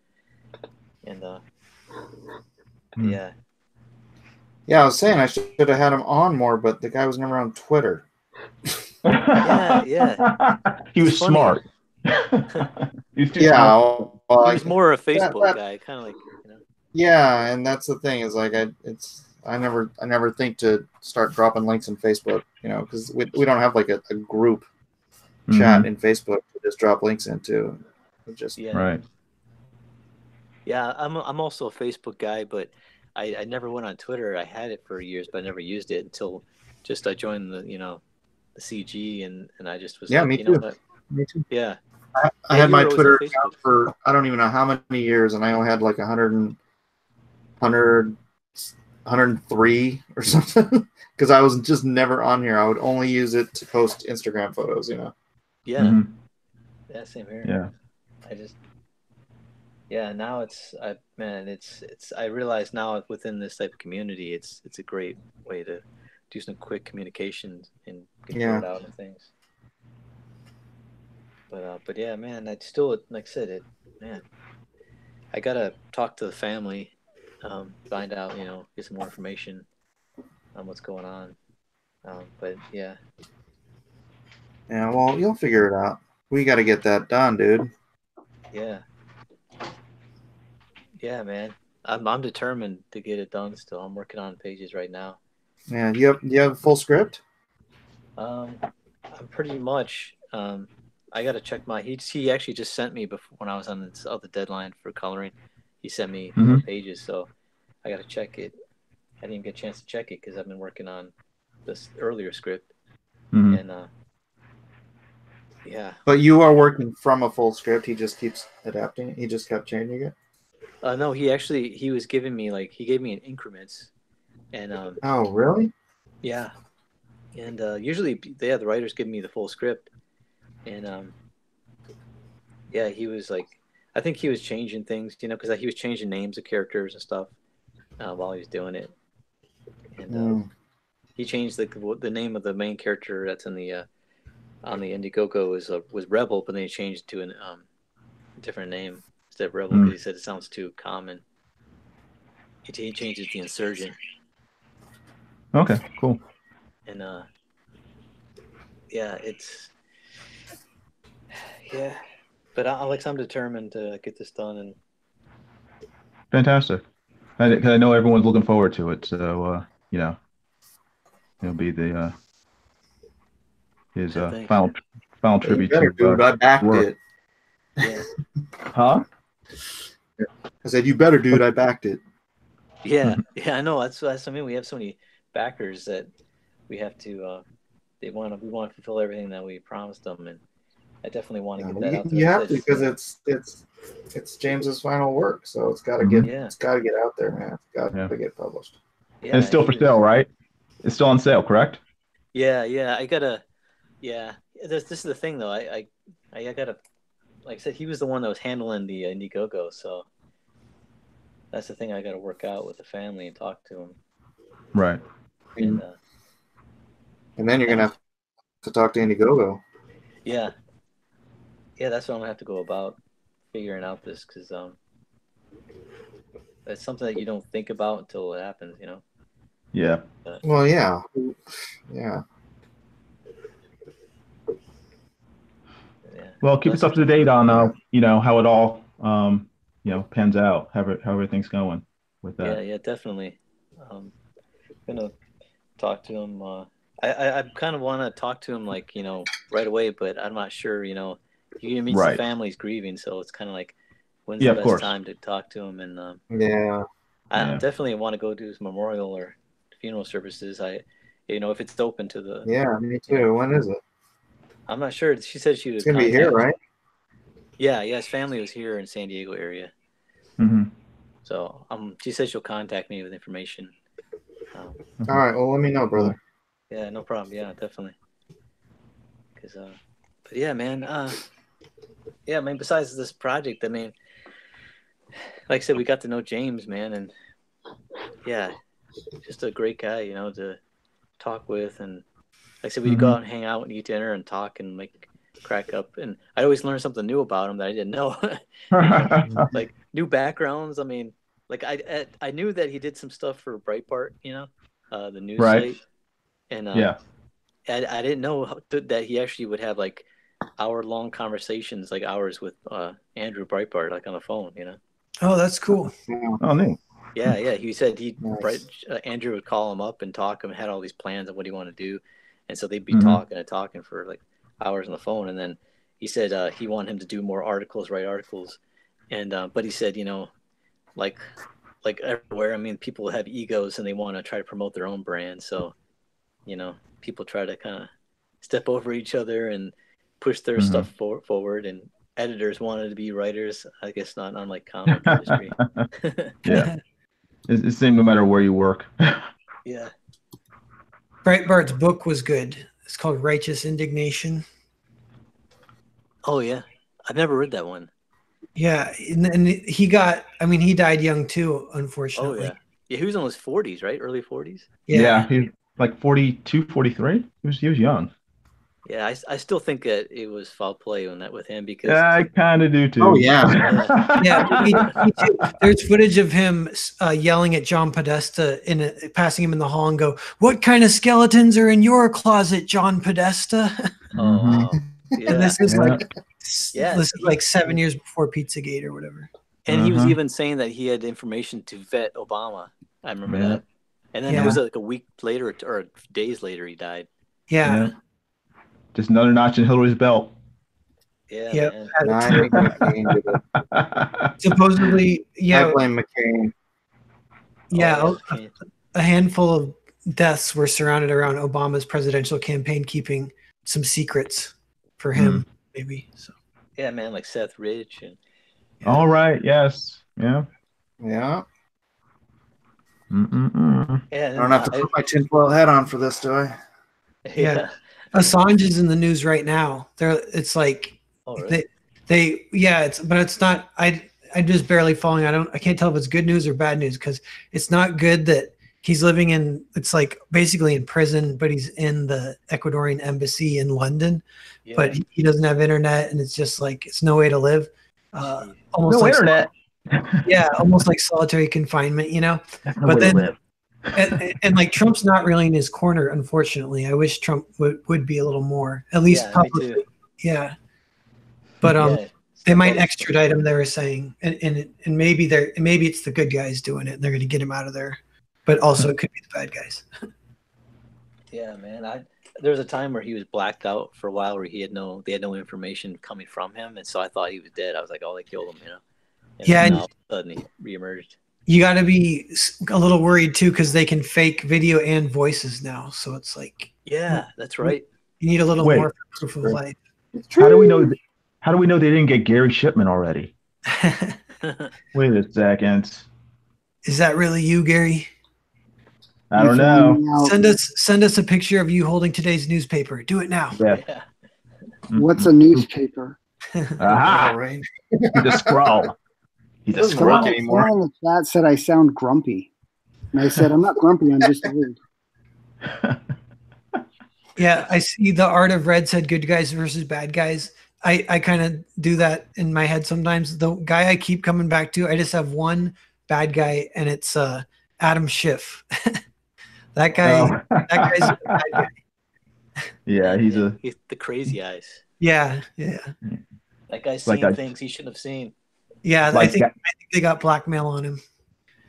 And yeah. Yeah, I was saying I should have had him on more, but the guy was never on Twitter. Yeah. He was smart. He was too smart. Well, he was more a Facebook guy, kind of like, you know. Yeah, and that's the thing is like I never think to start dropping links in Facebook, you know, because we don't have like a group chat in Facebook to just drop links into. Right. Yeah, I'm also a Facebook guy, but I never went on Twitter. I had it for years, but I never used it until just I joined the the CG, and I just was like, me you too. know what? Me too. Yeah. I had my Twitter account for I don't even know how many years, and I only had like 103 or something because I was just never on here. I would only use it to post Instagram photos, you know. Yeah. Yeah, same here. Yeah. Now it's I realize now within this type of community, it's a great way to do some quick communication and get the word out and things. But yeah, man, I still, like I said, I gotta talk to the family, find out, you know, get some more information on what's going on. But yeah. Yeah, well, you'll figure it out. We got to get that done, dude. Yeah. Yeah, man. I'm determined to get it done still. I'm working on pages right now. Yeah, you have a full script? I'm pretty much I gotta check my. He actually just sent me before when I was on this other deadline for coloring. He sent me Mhm. the pages, so I gotta check it. I didn't even get a chance to check it because I've been working on this earlier script, Mhm. and yeah. But you are working from a full script. He just keeps adapting it. He just kept changing it. No, he was giving me he gave me in increments, and Oh, really? yeah, and usually the writers give me the full script, and yeah, he was I think he was changing things, because he was changing names of characters and stuff while he was doing it, and he changed the name of the main character that's in the on the Indiegogo was Rebel, but then he changed it to a different name instead of Rebel because he said it sounds too common. He changed it to the Insurgent. Okay, cool. And yeah, but Alex, I'm determined to get this done. And Fantastic. I know everyone's looking forward to it, so it'll be his thanks. final You tribute better, to dude. I backed work. it. Yeah, Huh? I said, you better, dude. I backed it. yeah, I know. That's I mean. We have so many backers that we have to. We want to fulfill everything that we promised them, and I definitely want to get that out there. You have to because it's James's final work, so it's got to get out there, man. It's got to get published. Yeah, and it's still for sale, right? It's still on sale, correct? Yeah. I gotta. Yeah, this is the thing though. I gotta. Like I said, he was the one that was handling the Indiegogo, so that's the thing I got to work out with the family and talk to him. Right. And then you're gonna have to talk to Indiegogo. Yeah, that's what I'm gonna have to go about figuring out this because it's something that you don't think about until it happens, Yeah. Well, yeah. Well, keep us up to date on how it all pans out, how everything's going with that. Yeah, definitely. Gonna talk to him. I kind of want to talk to him right away, but I'm not sure. He meets the family's grieving, so it's kind of like when's the best time to talk to him? And I definitely want to go do his memorial or funeral services. If it's open to the me too. When is it? I'm not sure. She said she was gonna be here, right? Yeah, his family was here in San Diego area. Mm-hmm. So she said she'll contact me with information. All right. Well, let me know, brother. Yeah, no problem. Yeah, definitely. But yeah, man. Yeah, I mean, besides this project, I mean, like I said, we got to know James, man, and yeah, just a great guy, to talk with, and like I said, we'd go out and hang out and eat dinner and talk and crack up, and I always learned something new about him that I didn't know, like new backgrounds. I mean, I knew that he did some stuff for Breitbart, the news slate, and I didn't know that he actually would have hour-long conversations, hours with Andrew Breitbart, on the phone, Oh, that's cool. Oh, neat. Yeah. He said Andrew would call him up and talk and had all these plans of what he wanted to do, and so they'd be talking for hours on the phone, and then he said he wanted him to do more articles, write articles, and but he said like everywhere, I mean, people have egos and they want to try to promote their own brand, so people try to kind of step over each other and push their stuff forward, and editors wanted to be writers, I guess, not unlike comic industry. Yeah. It's the same no matter where you work. Yeah. Breitbart's book was good. It's called Righteous Indignation. Oh, yeah. I've never read that one. Yeah. And he died young too, unfortunately. Oh, yeah. Yeah, he was in his 40s, right? Early 40s? Yeah, he's like 42, 43. He was young. Yeah, I still think that it was foul play with him because I kind of do too. Oh yeah, me too. There's footage of him yelling at John Podesta passing him in the hall and go, "What kind of skeletons are in your closet, John Podesta?" Oh, wow. Yeah. And this is this is 7 years before Pizzagate or whatever. And he was even saying that he had information to vet Obama. I remember that. And then it was a week later or days later he died. Yeah. Just another notch in Hillary's belt. Yeah, Yeah. man. No, I think McCain did it. Supposedly, I yeah, blame McCain. yeah. Oh, yeah, McCain. A handful of deaths were surrounded around Obama's presidential campaign, keeping some secrets for him, maybe. So Yeah, man, like Seth Rich and All right. Yes. Yeah. Yeah. yeah, I don't have to put my tinfoil hat on for this, do I? yeah. Assange is in the news right now. It's like Oh, really? but it's not. I'm just barely following. I can't tell if it's good news or bad news because it's not good that he's living in. It's like basically in prison, but he's in the Ecuadorian embassy in London. Yeah. But he doesn't have internet, and it's just like it's no way to live. Almost No like internet. yeah, almost like solitary confinement, you know. That's no But way to then, live. and like Trump's not really in his corner, unfortunately. I wish Trump would be a little more, at least Yeah, me publicly. too. Yeah, but Yeah, they might step up. extradite him. They were saying, and maybe maybe it's the good guys doing it. And they're going to get him out of there, but also it could be the bad guys. Yeah, man. There was a time where he was blacked out for a while, where they had no information coming from him, and so I thought he was dead. I was like, oh, they killed him, you know. And Yeah, then and all of a sudden he reemerged. you got to be a little worried too because they can fake video and voices now. So it's like, Yeah, that's right. you need a little Wait. more for proof of life. How do we know? How do we know they didn't get Gary Shipman already? Wait a second. Is that really you, Gary? I don't know. Send us a picture of you holding today's newspaper. Do it now. Yeah. Yeah. What's a newspaper? Aha! Right. He's a scroll. He's a Doesn't scroll. work anymore. Someone in the chat said I sound grumpy. And I said, I'm not grumpy, I'm just old. Yeah, I see the Art of Red said good guys versus bad guys. I kind of do that in my head sometimes. The guy I keep coming back to, I just have one bad guy, and it's Adam Schiff. That guy's a bad guy. Yeah, he's the crazy eyes. Yeah. That guy's Like seen things he shouldn't have seen. Yeah, Like I think they got blackmail on him.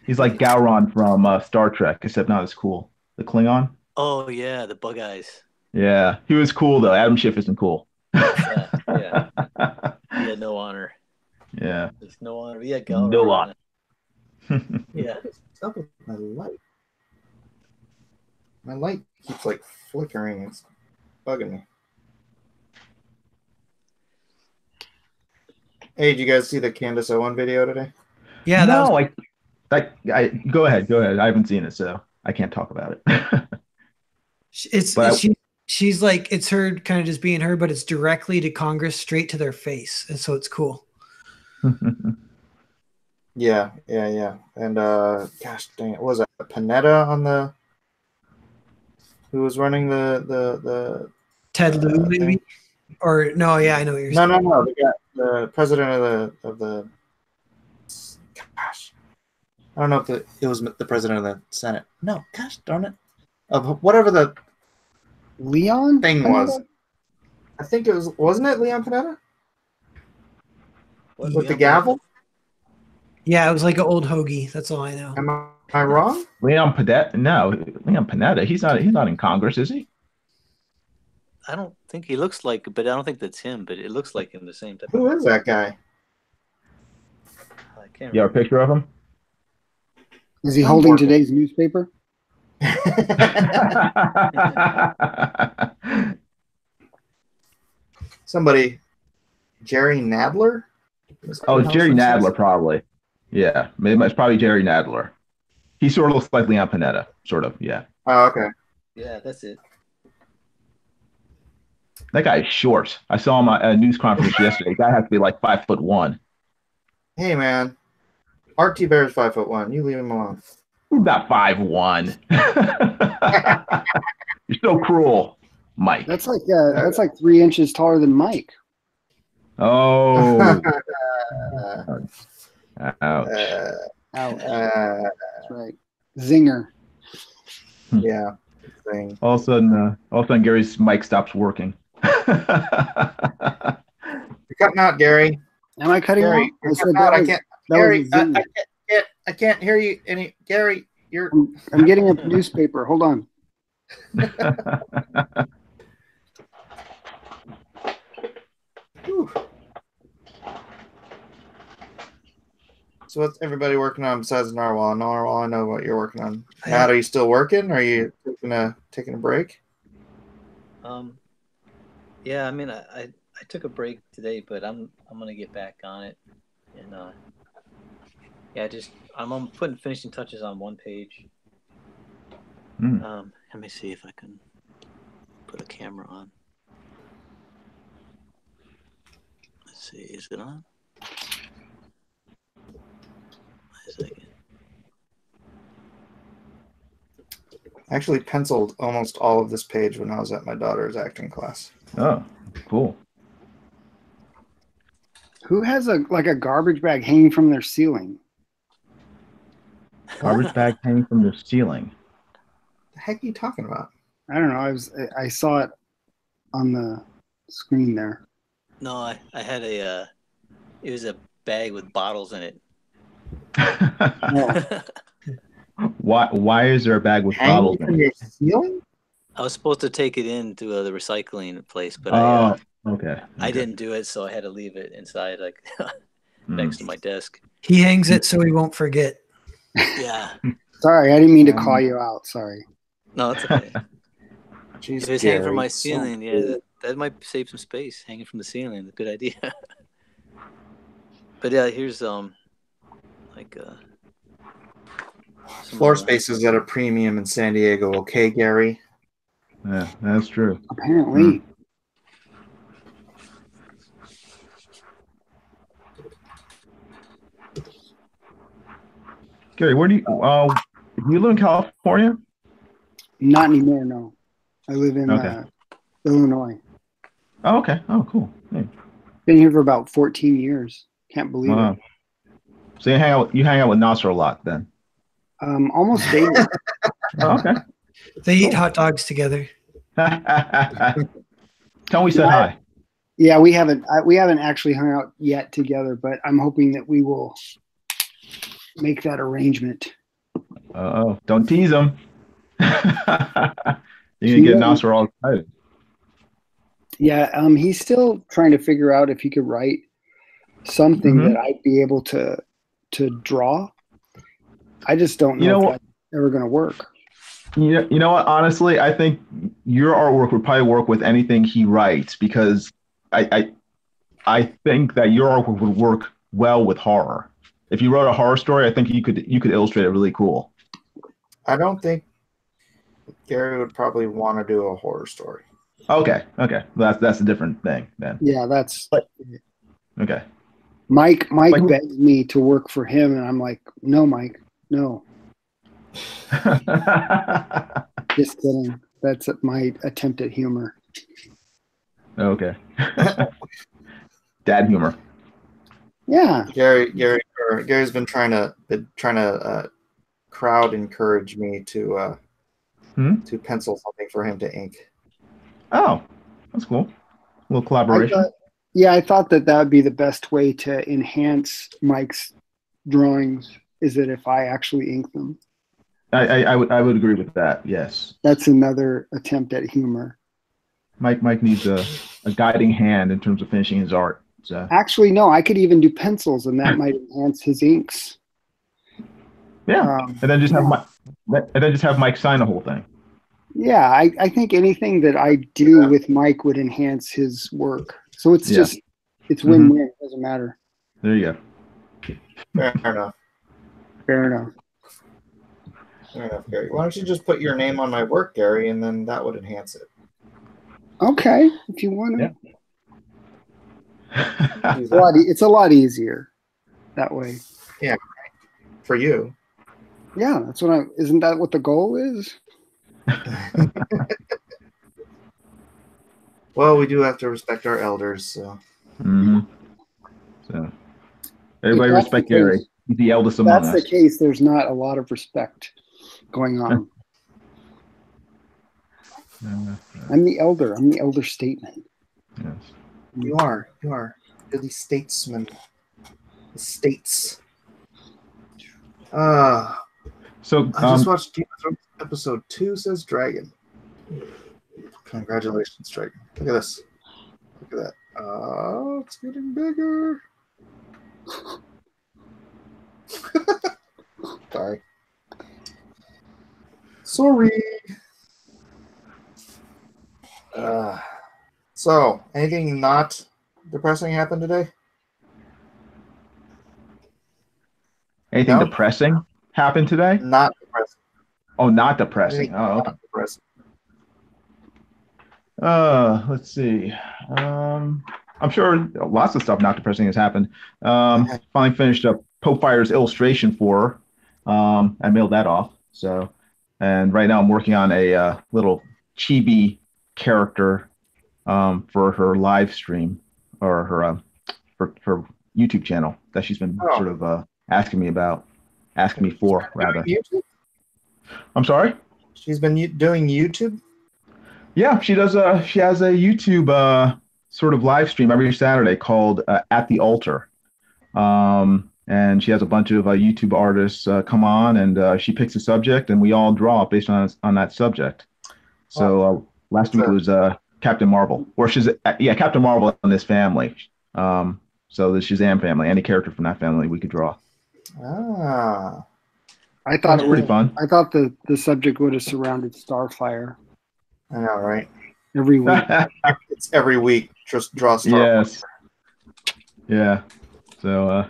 He's like Gowron from Star Trek, except not as cool. The Klingon. Oh yeah, the bug eyes. Yeah, he was cool though. Adam Schiff isn't cool. Yeah. He had no honor. Yeah. There's no honor. Yeah, Gowron. No honor. Yeah. What's up with my light? My light keeps like flickering. It's bugging me. Hey, did you guys see the Candace Owen video today? Yeah, No, I go ahead. I haven't seen it, so I can't talk about it. She's like, it's her kind of just being her, but it's directly to Congress, straight to their face, and so it's cool. Yeah. And gosh dang it, what was that Panetta on the who was running the Ted Lieu, maybe? thing? Or no, yeah, I know what you're saying. No, the president of the gosh, I don't know if it was the president of the Senate. No, gosh darn it, of whatever the Leon thing Panetta? was. I think it wasn't it Leon Panetta What, with the Leon gavel? Yeah, it was like an old hoagie. That's all I know. Am I wrong? Leon Panetta? No, Leon Panetta. He's not in Congress, is he? I don't think he looks like, but I don't think that's him. But it looks like him the same type. Who is that guy? I can't You have a picture of him? Is he holding today's newspaper? Somebody, Jerry Nadler? Oh, Jerry Nadler, probably. Yeah, it's probably Jerry Nadler. He sort of looks like Leon Panetta, sort of. Yeah. Oh, okay. Yeah, that's it. That guy's short. I saw him at a news conference yesterday. The guy has to be like 5'1". Hey, man. RT Bear's 5'1". You leave him alone. He's not 5'1". You're so cruel, Mike. That's like 3 inches taller than Mike. Oh. Ouch. Ouch. That's right. Zinger. Yeah. Thing. All of a sudden, Gary's mic stops working. You're cutting out, Gary. Am I cutting Gary, out? you're cutting out. I can't. Gary, Zinger. I can't hear you. Gary, you're. I'm getting a newspaper. Hold on. So what's everybody working on besides Narwhal? Narwhal, I know what you're working on. Matt, are you still working? Or are you taking a break? Yeah, I mean, I took a break today, but I'm gonna get back on it, and yeah, I'm putting finishing touches on one page. Let me see if I can put a camera on. Let's see, is it on? Wait a second. I actually penciled almost all of this page when I was at my daughter's acting class. Oh, cool. Who has a garbage bag hanging from their ceiling? Garbage bag hanging from the ceiling. The heck are you talking about? I don't know. I saw it on the screen there. No, I had it was a bag with bottles in it. Oh. Why is there a bag with bottles Hanging from in your it? ceiling? I was supposed to take it into the recycling place, but Okay. I didn't do it, so I had to leave it inside, like next to my desk. He hangs it so he won't forget. Yeah. Sorry, I didn't mean to call you out. Sorry. No, it's okay. Jeez, If it's hanging from Gary, my so ceiling, yeah, that might save some space. Hanging from the ceiling, a good idea. But yeah, here's like floor space is at a premium in San Diego, okay, Gary? Yeah, that's true. Apparently. Gary, where do you live in California? Not anymore, no. I live in Illinois. Oh, okay. Oh, cool. Hey. Been here for about 14 years. Can't believe it. So you hang out with Nasser a lot then? Almost daily. Oh, okay. They eat hot dogs together. Tell me, said hi. Yeah, we haven't actually hung out yet together, but I'm hoping that we will make that arrangement. Oh, don't tease him. You're gonna get Nasser all excited. Yeah, he's still trying to figure out if he could write something that I'd be able to draw. I just don't know if that's ever going to work. You know what? Honestly, I think your artwork would probably work with anything he writes because I think that your artwork would work well with horror. If you wrote a horror story, I think you could illustrate it really cool. I don't think Gary would probably want to do a horror story. Okay. That's a different thing then. Yeah, that's okay. Mike begged me to work for him, and I'm like, no, Mike, no. Just kidding. That's my attempt at humor. Okay. Dad humor. Yeah. Gary's been trying to crowd encourage me to pencil something for him to ink. Oh, that's cool. A little collaboration. I thought that would be the best way to enhance Mike's drawings. Is it if I actually ink them? I would agree with that. Yes. That's another attempt at humor. Mike needs a guiding hand in terms of finishing his art. So. Actually, no. I could even do pencils, and that might enhance his inks. Yeah, and then just have Mike sign the whole thing. Yeah, I think anything that I do with Mike would enhance his work. So it's it's win-win. It doesn't matter. There you go. Fair enough, Gary. Why don't you just put your name on my work, Gary, and then that would enhance it. Okay, if you want to. Yeah. It's a lot easier that way. Yeah, for you. Yeah, that's what isn't that what the goal is? Well, we do have to respect our elders, so. So everybody respect Gary. He's the eldest among us. That's the case. There's not a lot of respect going on. I'm the elder. I'm the elder statesman. Yes. You are. You're the statesman. The states. So I just watched Game of Thrones episode 2, says Dragon. Congratulations, Dragon. Look at this. Look at that. Oh, it's getting bigger. Sorry. Sorry. So, anything not depressing happened today? Anything No? depressing happened today? Not depressing. Oh, not depressing. Anything Oh, okay. not depressing. Let's see. I'm sure lots of stuff not depressing has happened. Finally finished up Pope Fire's illustration for her. I mailed that off. So, and right now I'm working on a little chibi character for her live stream or her her YouTube channel that she's been sort of asking me for rather. YouTube? I'm sorry? She's been doing YouTube? Yeah, she does. She has a YouTube sort of live stream every Saturday called At the Altar, and she has a bunch of YouTube artists come on, and she picks a subject, and we all draw based on that subject. So last week it was Captain Marvel, or she's Captain Marvel and this family. So the Shazam family, any character from that family we could draw. Ah, I thought It's pretty fun. I thought the subject would have surrounded Starfire I know, right? every week. It's every week. Just draw stuff. Yes. Yeah. So.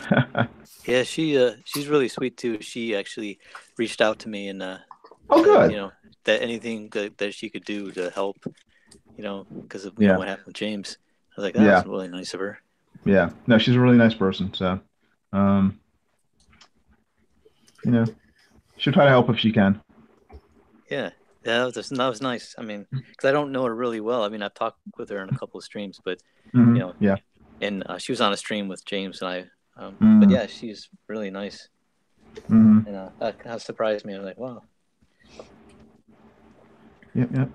Yeah, she's really sweet too. She actually reached out to me and Oh, good. you know, that anything that she could do to help, you know, because of what happened with James. I was like, that was really nice of her. Yeah. No, she's a really nice person. So, you know, she'll try to help if she can. Yeah. Yeah, that was nice. I mean, because I don't know her really well. I mean, I've talked with her in a couple of streams, but you know, and she was on a stream with James and I. But yeah, she's really nice. And that kind of surprised me. I was like, wow. Yep.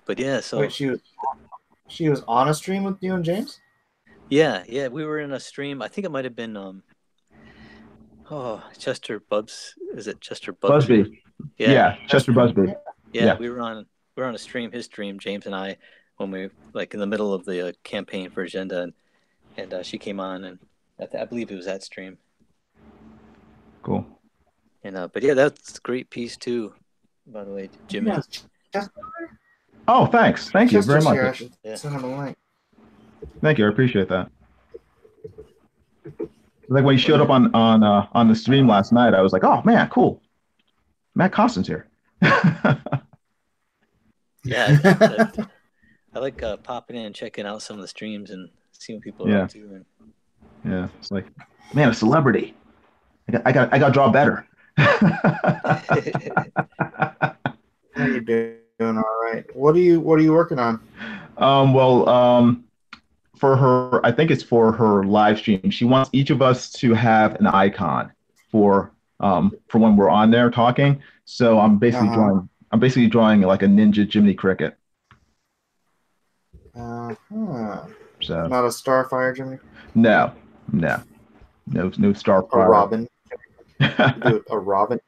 But yeah, so wait, she was on a stream with you and James? Yeah, we were in a stream. I think it might have been Chester Bubs. Is it Chester Busby? Yeah, Chester Busby. Yeah, we were on a stream, his stream, James and I, when we were like in the middle of the campaign for Agenda, and she came on, and I believe it was that stream. Cool. And but yeah, that's a great piece too, by the way, Jimmy. Yeah. Oh, thanks. Thank you very much. Here, I should send him a link. Thank you. I appreciate that. Like when he showed up on the stream last night, I was like, oh man, cool. Matt Costin's here. Yeah, I like popping in and checking out some of the streams and seeing what people are up to. Yeah, it's like, man, a celebrity. I got to draw better. How you doing? All right. What are you working on? For her, I think it's for her live stream. She wants each of us to have an icon for when we're on there talking. So I'm basically drawing like a ninja Jiminy Cricket. So not a Starfire Jiminy? No Starfire. A Robin. A Robin.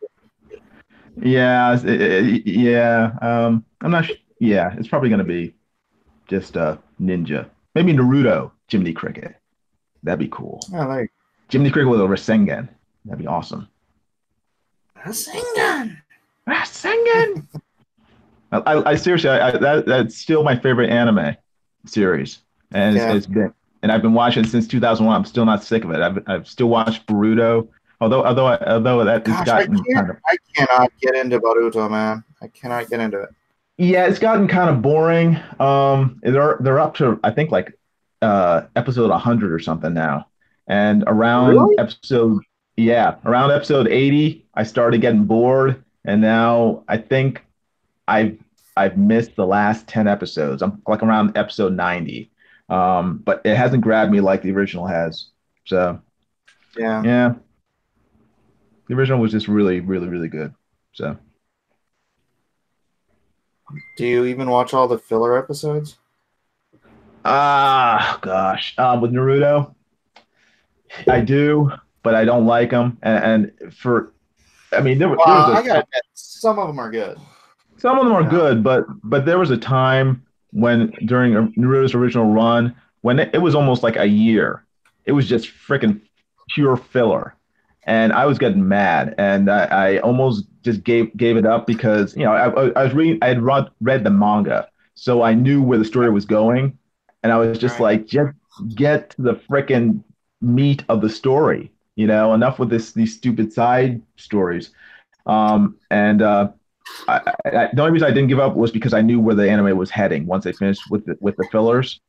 Yeah. I'm not sure. Yeah, it's probably gonna be just a ninja. Maybe Naruto Jiminy Cricket. That'd be cool. I like Jiminy Cricket with a Rasengan. That'd be awesome. Rasengan. I seriously, that's still my favorite anime series, and I've been watching since 2001. I'm still not sick of it. I've still watched Boruto, although that has gotten I cannot get into Boruto, man. I cannot get into it. Yeah, it's gotten kind of boring. They're up to I think like episode 100 or something now, and around episode 80, I started getting bored, and now I think I've missed the last 10 episodes. I'm like around episode 90, but it hasn't grabbed me like the original has. So yeah, the original was just really, really, really good. So. Do you even watch all the filler episodes? Gosh. With Naruto, I do, but I don't like them. And there was I gotta admit, some of them are good. Some of them are good, but there was a time when during Naruto's original run when it was almost like a year. It was just freaking pure filler. and I was getting mad, and I almost just gave it up because I was reading, I had read the manga, so I knew where the story was going, and I was just Right. like, just get to the freaking meat of the story, enough with these stupid side stories. And the only reason I didn't give up was because I knew where the anime was heading once they finished with the fillers,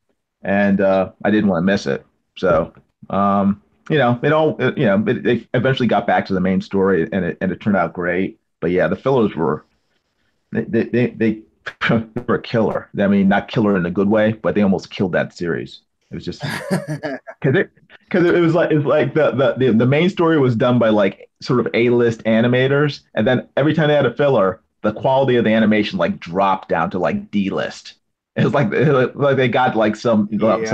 and I didn't want to miss it. So, they eventually got back to the main story, and it turned out great. But yeah, the fillers were they they were a killer. I mean, not killer in a good way, but they almost killed that series. It was just because it was like it's like the main story was done by like sort of A-list animators, and then every time they had a filler, the quality of the animation like dropped down to like D-list. It was like they got like Yeah.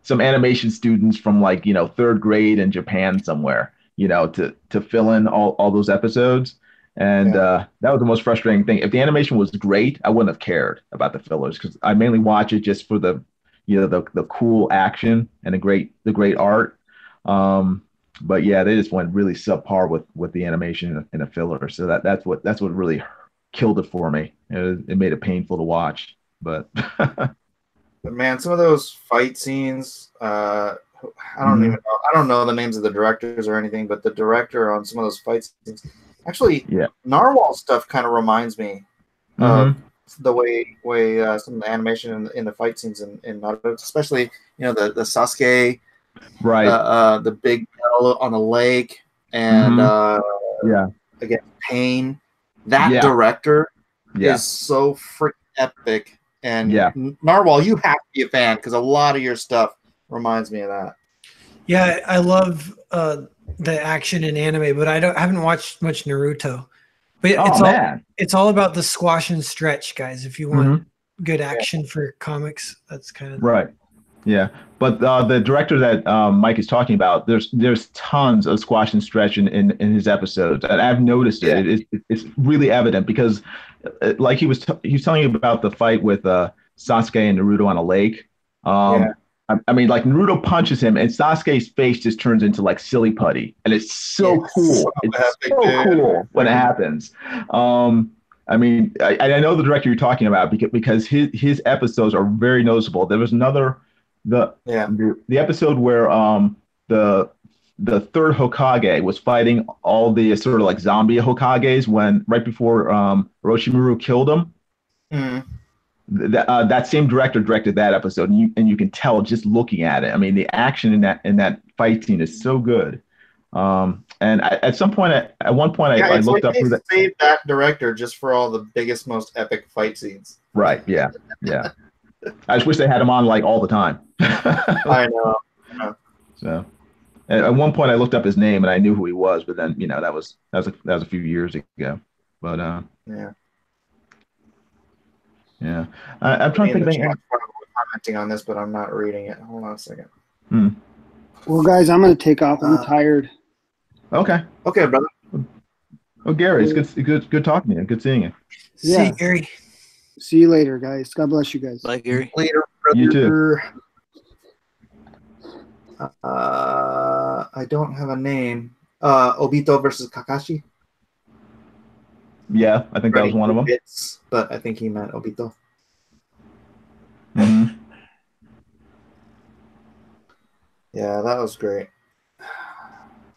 some animation students from like third grade in Japan somewhere, to fill in all those episodes. And that was the most frustrating thing. If the animation was great, I wouldn't have cared about the fillers because I mainly watch it just for the cool action and the great art. But yeah, they just went really subpar with the animation and the filler. So that's what really killed it for me. It made it painful to watch. But But man, some of those fight scenes, I don't even know. I don't know the names of the directors or anything, but the director on some of those fight scenes, actually, yeah, Narwhal stuff kind of reminds me of the way some of the animation in the fight scenes in Naruto, especially the Sasuke, right, the big battle on the lake, and yeah, against Pain. That yeah, director yeah, is so freaking epic. And yeah. Narwhal, you have to be a fan because a lot of your stuff reminds me of that. Yeah, I love the action in anime, but I haven't watched much Naruto. But Man. it's all about the squash and stretch, guys. If you want good action for comics, that's kind of Right. Yeah, but the director that Mike is talking about, there's tons of squash and stretch in his episodes, and I've noticed it. It's really evident because, like he was telling you about the fight with Sasuke and Naruto on a lake. I mean, like Naruto punches him, and Sasuke's face just turns into like silly putty, and it's so cool. So It's epic, so dude. cool when it happens. I mean, I know the director you're talking about because his episodes are very noticeable. There was another the episode where the third Hokage was fighting all the sort of like zombie Hokages when right before Orochimaru killed him. That same director directed that episode, and you can tell just looking at it. I mean, the action in that fight scene is so good. And at one point, I looked up who that. Saved that director just for all the biggest, most epic fight scenes. Right. Yeah. Yeah. I just wish they had him on like all the time. I know. So, at one point, I looked up his name and I knew who he was, but then that was a few years ago. But yeah. I'm trying to think. Commenting on this, but I'm not reading it. Hold on a second. Well, guys, I'm going to take off. I'm tired. Okay, brother. Oh, Gary, it's good talking to you. Good seeing you. See you, Gary. See you later, guys. God bless you guys. Bye, Gary. Later, brother. You too. I don't have a name. Obito versus Kakashi. Yeah, I think that was one of them. But I think he meant Obito. Yeah, that was great.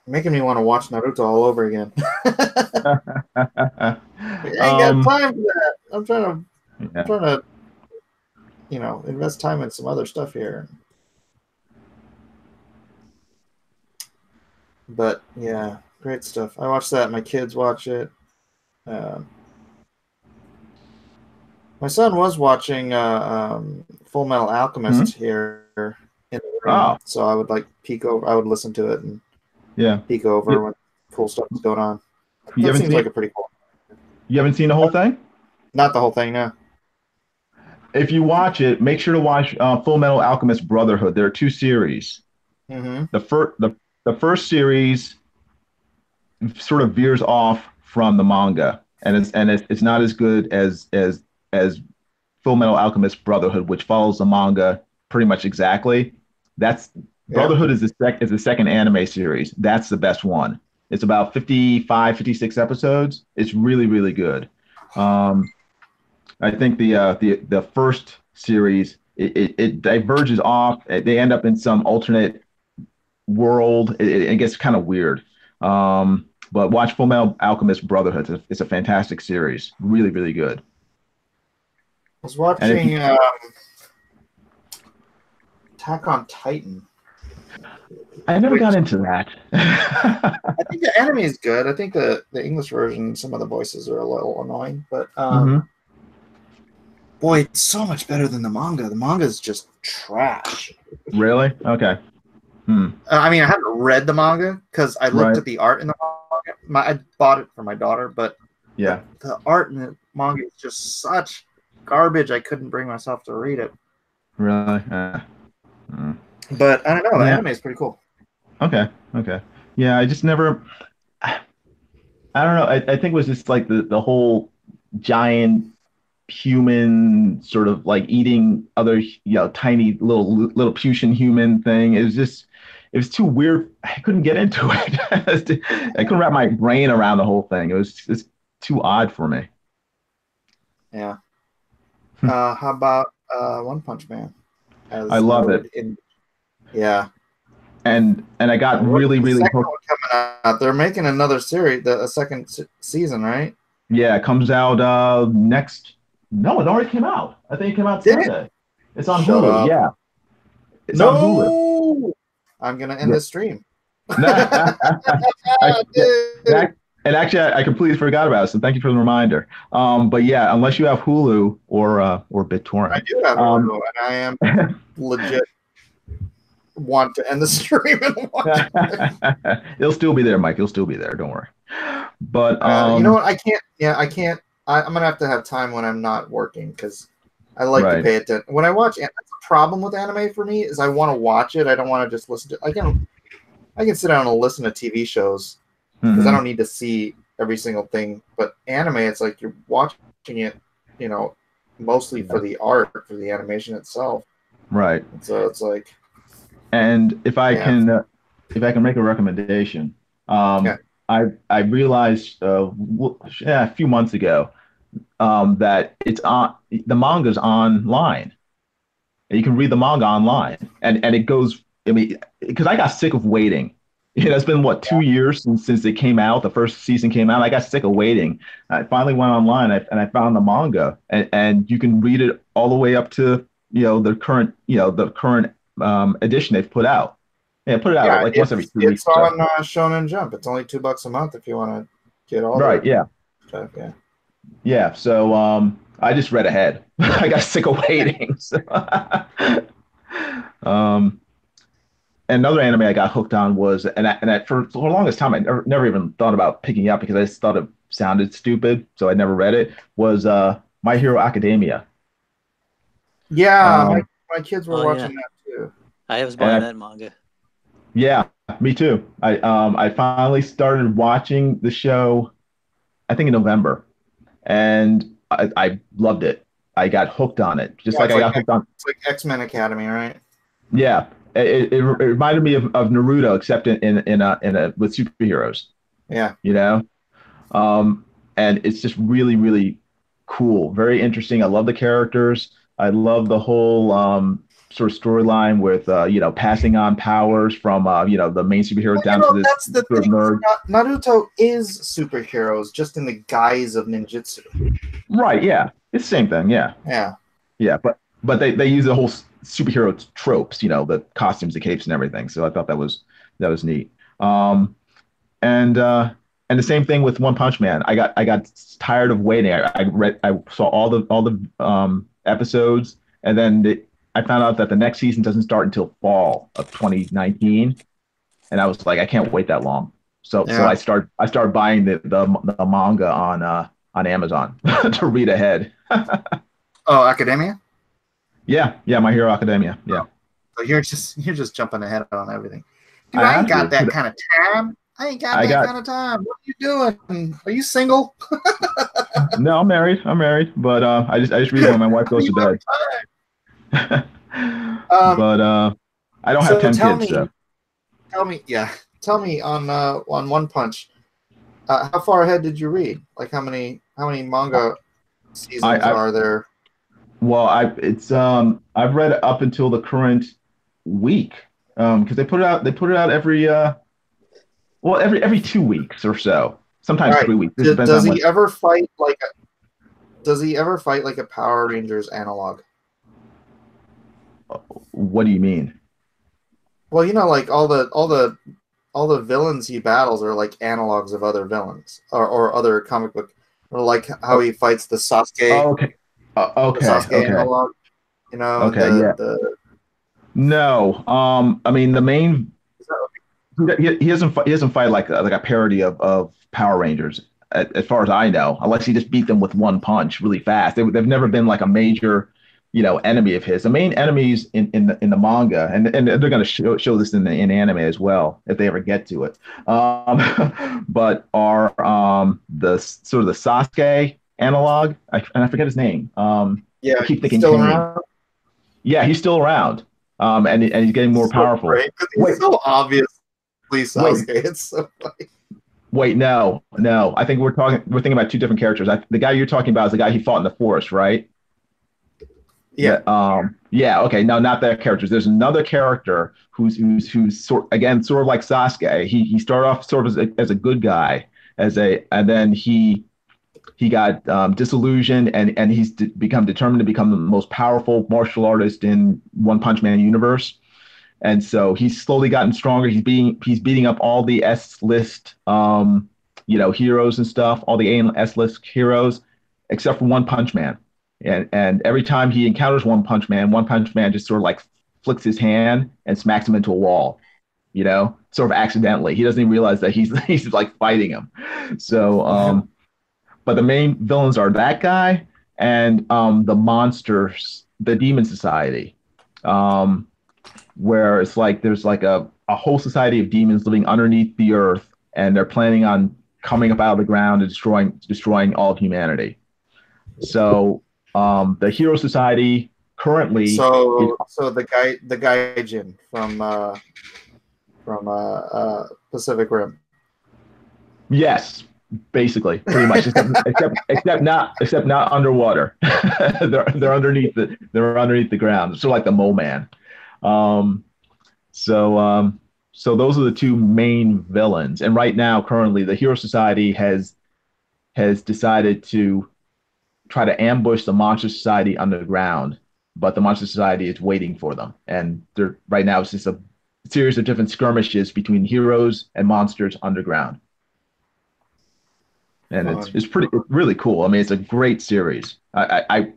Making me want to watch Naruto all over again. I ain't got time for that. I'm trying to, invest time in some other stuff here. But yeah, great stuff. I watched that. My kids watch it. My son was watching Full Metal Alchemist here in the room, so I would peek over. I would listen to it and peek over when cool stuff is going on. That seems like a pretty cool. You haven't seen the whole thing? Not the whole thing, no. If you watch it, make sure to watch Full Metal Alchemist Brotherhood. There are two series. The first series sort of veers off from the manga, and it's not as good as Full Metal Alchemist Brotherhood, which follows the manga pretty much exactly. Brotherhood is the second anime series. That's the best one. It's about 55, 56 episodes. It's really, really good. Um, I think the first series it diverges off. They end up in some alternate world. It gets kind of weird. But watch Full Metal Alchemist Brotherhood. It's a fantastic series. Really, really good. I was And if you, watching Attack on Titan. I never got into that. I think the anime is good. I think the English version, some of the voices are a little annoying, but boy, it's so much better than the manga. The manga is just trash. Really? Okay. I mean, I haven't read the manga because I looked Right. at the art in the manga. I bought it for my daughter, but Yeah. the art in the manga is just such garbage. I couldn't bring myself to read it. Really? But I don't know. The Yeah. anime is pretty cool. Okay. Okay. Yeah, I just never. I don't know. I think it was just like the whole giant human sort of like eating other tiny little Putian human thing. It was too weird. I couldn't get into it. I couldn't wrap my brain around the whole thing. It was just too odd for me. Yeah. How about One Punch Man? I love it. Yeah. And I got really second hooked. one coming out. They're making another series, a second season, right? Yeah, it comes out next. No, it already came out. I think it came out Sunday. It's on Shut Hulu. up. Yeah, it's on Hulu. I'm gonna end this stream. And actually, I completely forgot about it. So thank you for the reminder. But yeah, unless you have Hulu or BitTorrent, I do have Hulu, and I am legit want to end the stream and watch it. It'll still be there, Mike. It'll still be there. Don't worry. But you know what? I can't. Yeah, I can't. I'm gonna have to have time when I'm not working because I like to pay attention. When I watch, that's the problem with anime for me is I want to watch it. I don't want to just listen to. I can sit down and listen to TV shows because I don't need to see every single thing. But anime, it's like you're watching it, mostly for the art, for the animation itself. Right. So it's like. And if I can make a recommendation, I realized a few months ago that the manga's online. And you can read the manga online, and it goes. I mean, because I got sick of waiting. It's been 2 years since it came out. The first season came out. I got sick of waiting. I finally went online and I found the manga, and you can read it all the way up to the current edition they've put out. Yeah, put it out like once every 2 weeks. It's on Shonen Jump. It's only $2 a month if you want to get all right. Yeah. Stuff, yeah. Yeah. So I just read ahead. I got sick of waiting. So. Another anime I got hooked on was, for the longest time I never even thought about picking it up because I just thought it sounded stupid, so I never read it. Was My Hero Academia. Yeah, my kids were watching that too. I was buying that manga. Yeah, me too. I finally started watching the show, I think in November, and I loved it. I got hooked on it, just like I got hooked on. It's like X-Men Academy, right? Yeah, it reminded me of Naruto, except in with superheroes. Yeah, and it's just really, really cool, very interesting. I love the characters. I love the whole sort of storyline with passing on powers from the main superhero down to this. That's the thing. Nerd. Naruto is superheroes, just in the guise of ninjutsu. Right. Yeah, it's the same thing. Yeah. Yeah. Yeah, but they use the whole superhero tropes, the costumes, the capes, and everything. So I thought that was neat. And the same thing with One Punch Man. I got tired of waiting. I saw all the episodes, and then I found out that the next season doesn't start until fall of 2019, and I was like, I can't wait that long. So I started buying the manga on Amazon to read ahead. Oh, Academia? Yeah, My Hero Academia. Yeah. So you're just jumping ahead on everything. Dude, I ain't got that kind of time. I ain't got that kind of time. What are you doing? Are you single? No, I'm married, but I just read when my wife goes to bed. But I don't have 10 kids. So. Tell me, yeah. tell me on One Punch, how far ahead did you read? Like how many manga seasons are there? Well, I've read up until the current week, because they put it out every every 2 weeks or so, sometimes Right. 3 weeks. It depends Does on he ever fight like a Power Rangers analog? what do you mean? Well, you know, like all the villains he battles are like analogs of other villains or other comic book, or like how he fights the Sasuke, Oh, okay. Okay. analog. You know, Okay. Yeah. No. I mean, the main he doesn't fight like a parody of Power Rangers, as far as I know, unless he just beat them with one punch really fast. They've never been like a major, enemy of his. The main enemies in the manga, and they're going to show this in anime as well if they ever get to it. But are the sort of the Sasuke analog, and I forget his name. Yeah, I keep he's thinking still Kane. around. Yeah, he's still around. And he's getting more powerful. Great, he's so obviously Sasuke. It's so funny. Wait, no. I think we're thinking about two different characters. The guy you're talking about is the guy he fought in the forest, right? Yeah. Yeah. Okay. No, not that character. There's another character who's sort of like Sasuke. He started off sort of as a good guy, and then he got disillusioned, and he's become determined to become the most powerful martial artist in One Punch Man universe. And so he's slowly gotten stronger. He's beating up all the S-list, heroes and stuff, all the A and S-list heroes, except for One Punch Man. And every time he encounters One Punch Man just sort of like flicks his hand and smacks him into a wall, sort of accidentally. He doesn't even realize that he's like fighting him. So, but the main villains are that guy and the monsters, the Demon Society. Where it's like there's like a whole society of demons living underneath the earth, and they're planning on coming up out of the ground and destroying all of humanity. So the Hero Society currently so the Gaijin from Pacific Rim. Yes, basically, pretty much, except not underwater. they're underneath the ground, sort of like the Mole Man. So those are the two main villains. And right now, currently, the Hero Society has decided to try to ambush the Monster Society underground, but the Monster Society is waiting for them. And right now it's just a series of different skirmishes between heroes and monsters underground. And it's really cool. I mean, it's a great series. I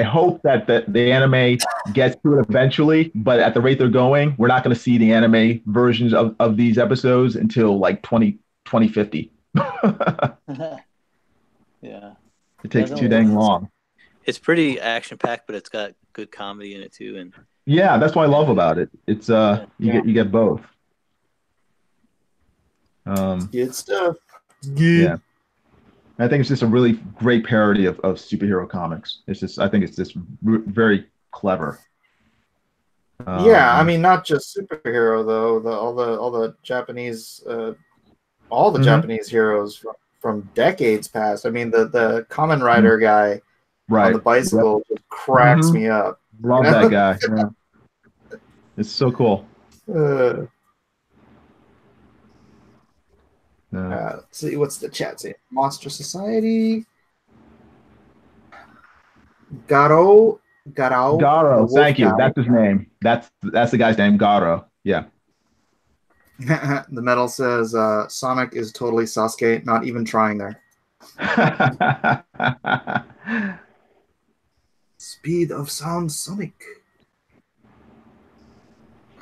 hope that the anime gets to it eventually, but at the rate they're going, we're not going to see the anime versions of these episodes until like 2050. Yeah. It takes too dang long. It's pretty action packed, but it's got good comedy in it too. And yeah, that's what I love about it. It's you get both. Good stuff. Yeah. I think it's just a really great parody of superhero comics. I think it's just very clever. Yeah, I mean, not just superhero though. All the Japanese, Japanese heroes from decades past. I mean, the Kamen Rider guy on the bicycle just cracks me up. Love that guy. Yeah. It's so cool. Let's see, what's the chat saying? Monster Society. Garo. Thank you. That's his name. That's the guy's name, Garo. Yeah. The metal says Sonic is totally Sasuke, not even trying there. Speed of sound, Sonic.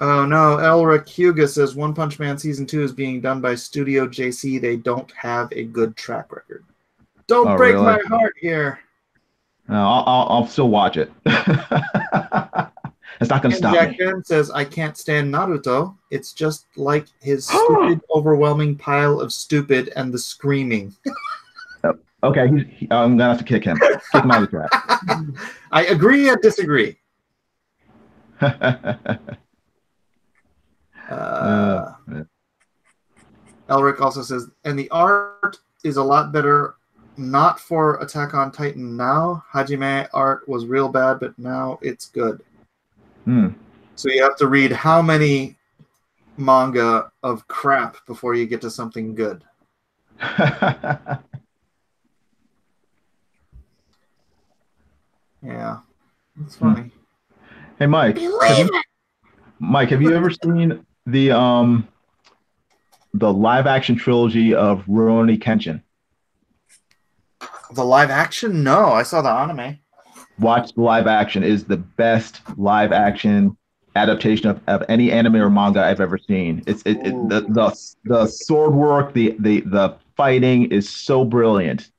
Oh no, Elric Huga says One Punch Man Season 2 is being done by Studio JC. They don't have a good track record. Don't break my heart here. I'll still watch it. It's not going to stop Jack me. Ben says, I can't stand Naruto. It's just like his stupid, overwhelming pile of stupid and the screaming. Okay, I'm going to have to kick him. Kick him out of the chat. I agree and disagree. Yeah. Elric also says, and the art is a lot better. Not for Attack on Titan now. Hajime art was real bad, but now it's good. So you have to read how many manga of crap before you get to something good. Yeah, it's funny. Hey, Mike. Have you ever seen the live action trilogy of Rurouni Kenshin? The live action? No, I saw the anime. Watch the live action. It is the best live action adaptation of any anime or manga I've ever seen. The sword work, the fighting is so brilliant.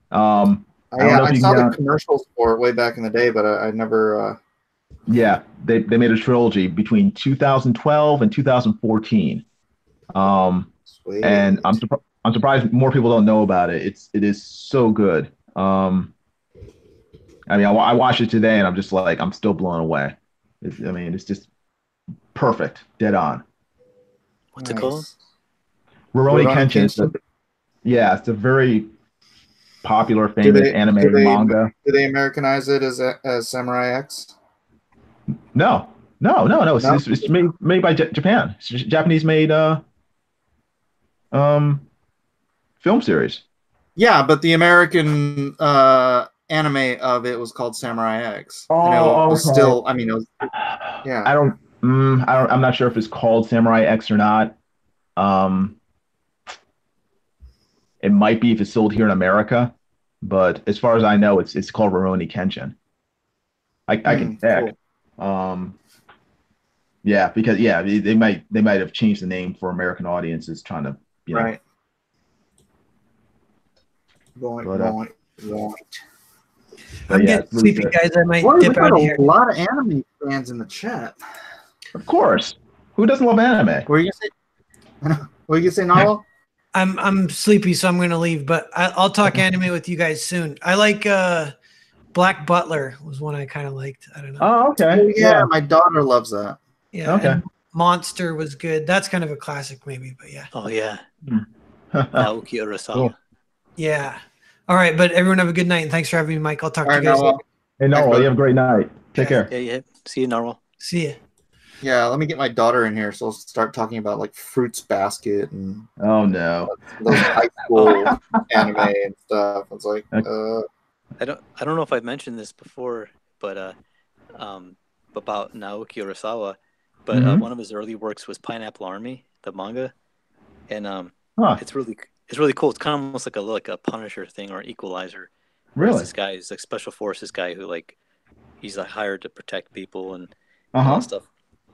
I don't know if I you saw the can. commercials for it way back in the day, but I never. Yeah, they made a trilogy between 2012 and 2014. Sweet. And I'm surprised more people don't know about it. It is so good. I mean, I watched it today, and I'm just like, I'm still blown away. It's just perfect, dead on. What's it called? Rurouni Kenshin. It's a very popular, famous anime manga. Do they Americanize it as Samurai X? No. It's made by Japan. It's Japanese made film series. Yeah, but the American anime of it was called Samurai X. Oh, it was okay. still. I mean, it was. Yeah. I'm not sure if it's called Samurai X or not. It might be if it's sold here in America, but as far as I know, it's called Rurouni Kenshin. I can check. Cool. Yeah, because they might have changed the name for American audiences, trying to right. I'm getting sleepy, guys. I might dip out here. A lot of anime fans in the chat. Of course. Who doesn't love anime? What are you gonna say, Narwhal? I'm sleepy, so I'm gonna leave. But I'll talk anime with you guys soon. I like Black Butler was one I kind of liked. I don't know. Oh, okay. Yeah, my daughter loves that. Yeah. Okay. Monster was good. That's kind of a classic, maybe. But yeah. Oh yeah. Naoki Urasawa. Cool. Yeah. All right, but everyone have a good night, and thanks for having me, Mike. I'll talk to you guys later. Hey, Narwhal, you have a great night. Take care. Yeah. See you, Narwhal. See ya. Yeah, let me get my daughter in here, so I'll start talking about like Fruits Basket and no, those high school anime and stuff. It's like I don't know if I've mentioned this before, but about Naoki Urasawa, but one of his early works was Pineapple Army, the manga, and it's really cool. It's kind of almost like a Punisher thing or an Equalizer. Really, this guy is like special forces guy who he's hired to protect people and all that stuff.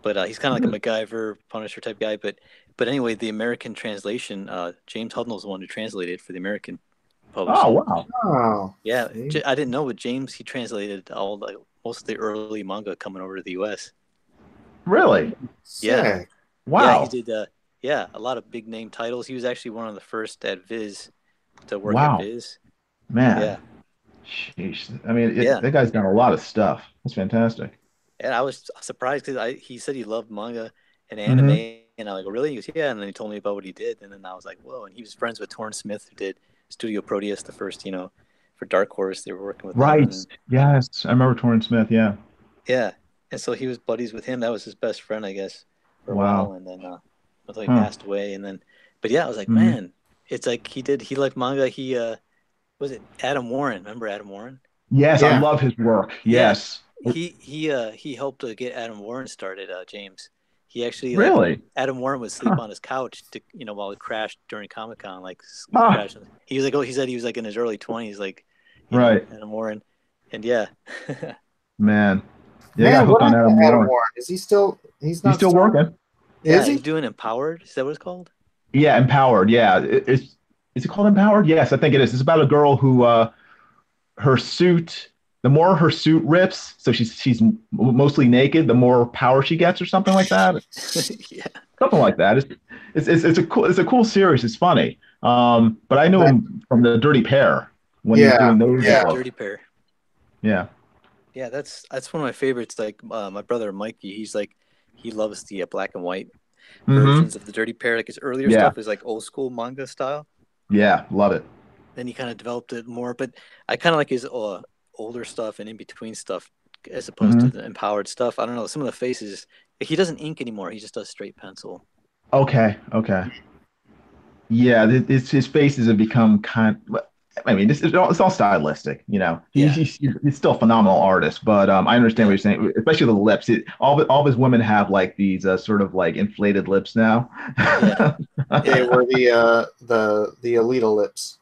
But he's kind of like a MacGyver, Punisher type guy. But anyway, the American translation, James Hudnall is the one who translated it for the American publishing. Oh wow! Oh, yeah, I didn't know, but James, he translated most of the early manga coming over to the U.S. Really? Yeah. Wow. Yeah, he did. A lot of big name titles. He was actually one of the first at Viz to work at Viz. Man. Yeah. Sheesh. I mean, that guy's done a lot of stuff. That's fantastic. And I was surprised because he said he loved manga and anime, and I was like, really? He goes, yeah. And then he told me about what he did, and then I was like, whoa. And he was friends with Torrance Smith, who did Studio Proteus, the first, for Dark Horse. They were working with right. Them. Yes, I remember Torrance Smith. Yeah. Yeah, and so he was buddies with him. That was his best friend, I guess, for a while. And then until he passed away, and then, but yeah, I was like, man, it's like he liked manga. He was it Adam Warren? Remember Adam Warren? Yes, I love his work. Yes. He helped get Adam Warren started, James. He actually Adam Warren would sleep on his couch to, while it crashed during Comic-Con, crashed. He was he said he was in his early 20s, Adam Warren. And man. Yeah, what on Adam Warren? Is he still he's still working. Yeah, he's doing Empowered. Is that what it's called? Yeah, Empowered. Yeah. Is it called Empowered? Yes, I think it is. It's about a girl who her suit, the more her suit rips, so she's mostly naked, the more power she gets, or something like that. Yeah, something like that. It's a cool series. It's funny. But I knew him from the Dirty Pair when he was doing those. Yeah, Dirty Pair. Yeah. Yeah, that's one of my favorites. My brother Mikey, he loves the black and white versions of the Dirty Pair. Like his earlier Yeah. stuff is like old school manga style. Yeah, love it. Then he kind of developed it more, but I kind of like his older stuff and in between stuff as opposed to the empowered stuff. I don't know. Some of the faces, he doesn't ink anymore. He just does straight pencil. Okay. Yeah, his faces have become kind. I mean, it's all stylistic, you know. Yeah. He's still a phenomenal artist, but I understand what you're saying, especially the lips. All of his women have like these sort of like inflated lips now. Yeah. They were the Alita lips.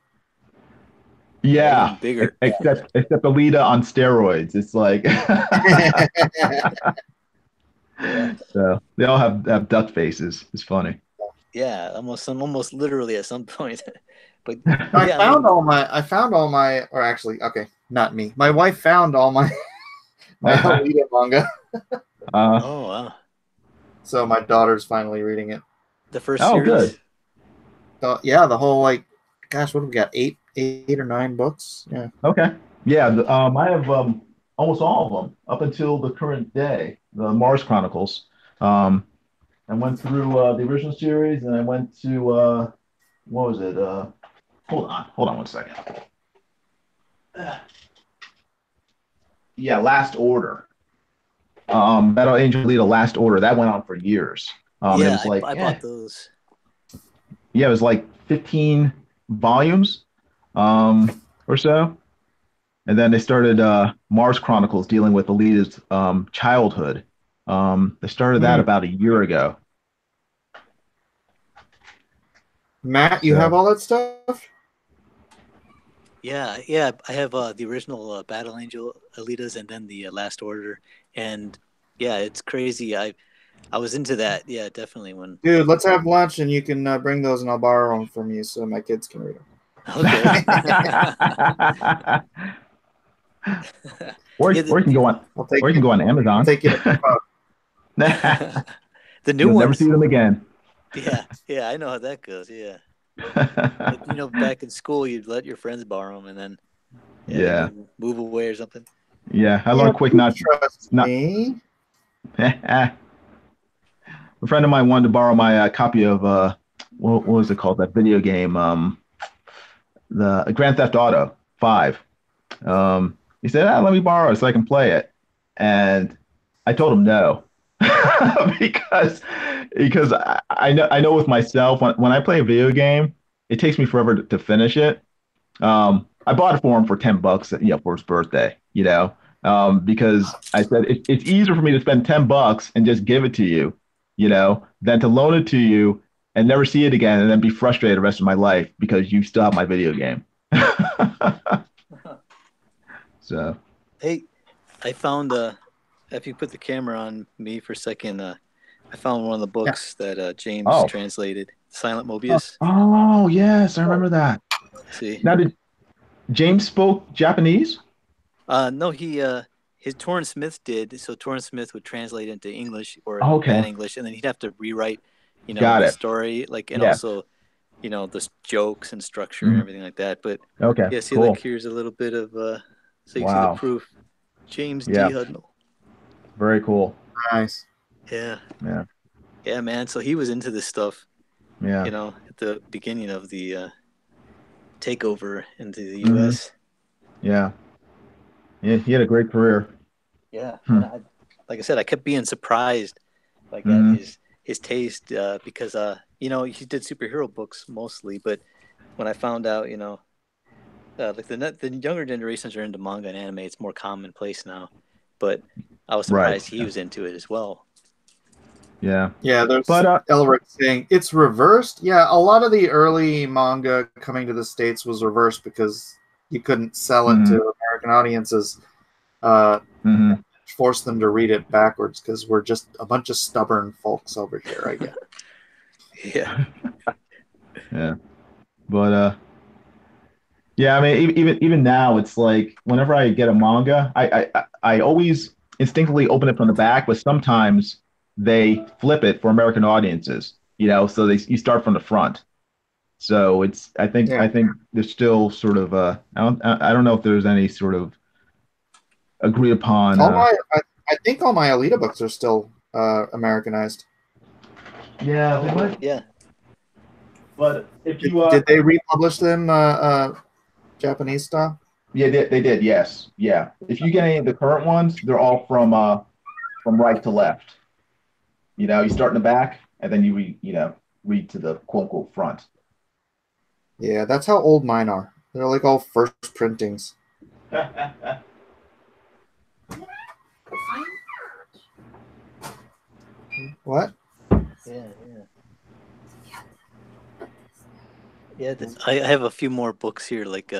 Yeah, even bigger. except Alita on steroids. It's like Yeah. so they all have duck faces. It's funny. Yeah, almost literally at some point. But I yeah, found all my, or actually, okay, not me. My wife found all my Alita manga, oh wow. so my daughter's finally reading it. The first Oh, series. good. Yeah, the whole like, gosh, what have we got? Eight or nine books? Yeah. Okay. Yeah, I have almost all of them up until the current day, the Mars Chronicles. I went through the original series, and I went to what was it? Hold on 1 second. Yeah, Last Order. Battle Angel Alita Last Order. That went on for years. It Yeah, was like I bought those. yeah, it was like 15 volumes, or so. And then they started Mars Chronicles dealing with Alita's childhood. They started that about a year ago. Matt, you So- have all that stuff? Yeah, I have the original Battle Angel Alitas and then the Last Order, and yeah, it's crazy. I was into that. Yeah, definitely. When Dude, let's have lunch and you can bring those and I'll borrow them from you so my kids can read them. okay. or Yeah, you can go on I'll take or you can go on Amazon. I'll take you to the new You'll never ones. see them again. Yeah, I know how that goes. Yeah, like, back in school, you'd let your friends borrow them, and then Yeah. you move away or something. Yeah, I learned quick not. trust me. A friend of mine wanted to borrow my copy of what was it called? That video game, the Grand Theft Auto 5. He said, "Let me borrow it so I can play it," and I told him no because I know with myself when I play a video game, it takes me forever to finish it. I bought it for him for $10, for his birthday, because I said it's easier for me to spend $10 and just give it to you, than to loan it to you and never see it again and then be frustrated the rest of my life because you still have my video game. So, Hey, I found if you put the camera on me for a second, I found one of the books that James translated, Silent Mobius. Oh yes, I remember that. See, now did James spoke Japanese? No, his Torrance Smith did. So Torrance Smith would translate into English or bad English, and then he'd have to rewrite, the story, and also, the jokes and structure and everything like that. But yeah, see, cool. like here's a little bit of so you can see the proof. James D. Hudnall. Very cool. Nice. Yeah. Yeah. Yeah, man. So he was into this stuff. Yeah. At the beginning of the takeover into the U.S. Yeah. Yeah, he had a great career. Yeah, and like I said, I kept being surprised, at his taste, because he did superhero books mostly, but when I found out, like the younger generations are into manga and anime, it's more commonplace now, but I was surprised he was into it as well. Yeah, there's Elric saying it's reversed. Yeah, a lot of the early manga coming to the States was reversed because you couldn't sell it to American audiences. Force them to read it backwards because we're just a bunch of stubborn folks over here, I guess. Yeah. Yeah. But yeah, I mean, even now, it's like whenever I get a manga, I always instinctively open it from the back, but sometimes they flip it for American audiences, so you start from the front. So I think there's still sort of I don't know if there's any sort of agreed upon. I think all my Alita books are still Americanized. Yeah, they Oh, might. yeah. But if Did, you did they republish them Japanese style? yeah, they did. Yes, yeah. If you get any of the current ones, they're all from right to left. You start in the back, and then read to the quote unquote front. Yeah, that's how old mine are. They're like all first printings. What? Yeah, yeah. I have a few more books here. Like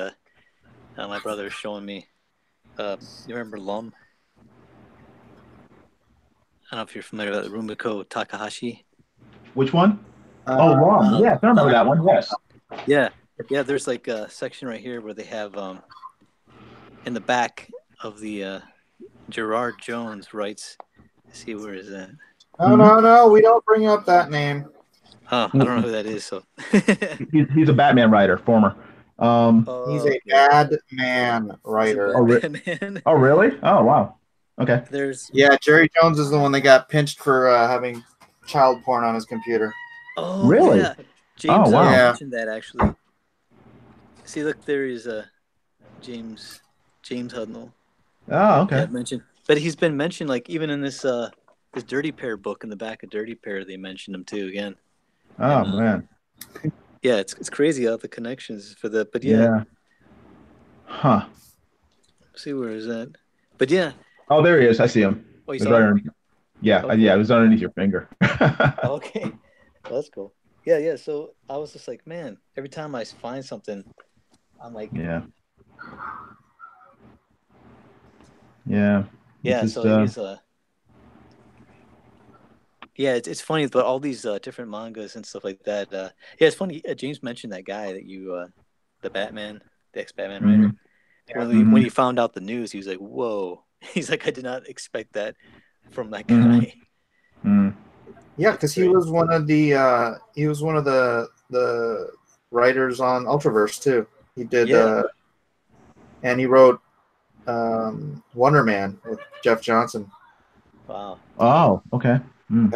my brother's showing me. You remember Lum? I don't know if you're familiar with Rumiko Takahashi. Which one? Uh, Oh, Long. Um, Yes, I remember that one. Yes. yeah, yeah. There's like a section right here where they have in the back of the Gerard Jones writes. Let's see, where is that? no, we don't bring up that name. Oh, I don't know who that is. So. He's a Batman writer, former. He's Oh, a okay. bad man He's a writer. Batman man. Oh, really? Oh, wow. Okay. There's Yeah, Jerry Jones is the one that got pinched for having child porn on his computer. oh Really? yeah, Oh, James wow. Yeah. mentioned that actually. See, look, there is James Hudnall. Oh, okay. Yeah, mentioned, but he's been mentioned like even in this Dirty Pair book in the back of Dirty Pair, they mentioned him too again. Oh, And, man. yeah, it's crazy how the connections for the. But yeah, Yeah. Huh. let's see where is that? But yeah, Oh, there he is. I see him. oh, you It was saw right him? under- yeah, Oh, yeah, cool. it was underneath your finger. Okay, that's cool. Yeah, yeah. So I was just like, man, every time I find something, I'm like, Yeah. Yeah. It's yeah. just, So he's yeah, it's funny, but all these different mangas and stuff like that. Yeah, it's funny. James mentioned that guy that the Batman, the ex-Batman writer. mhm, When mhm, he found out the news, he was like, "Whoa!" He's like, "I did not expect that from that mhm, guy." mhm. Yeah, It's because he great. was one of the writers on Ultraverse too. He did Yeah. and he wrote Wonder Man with Jeff Johnson Wow. Oh, okay. Mm.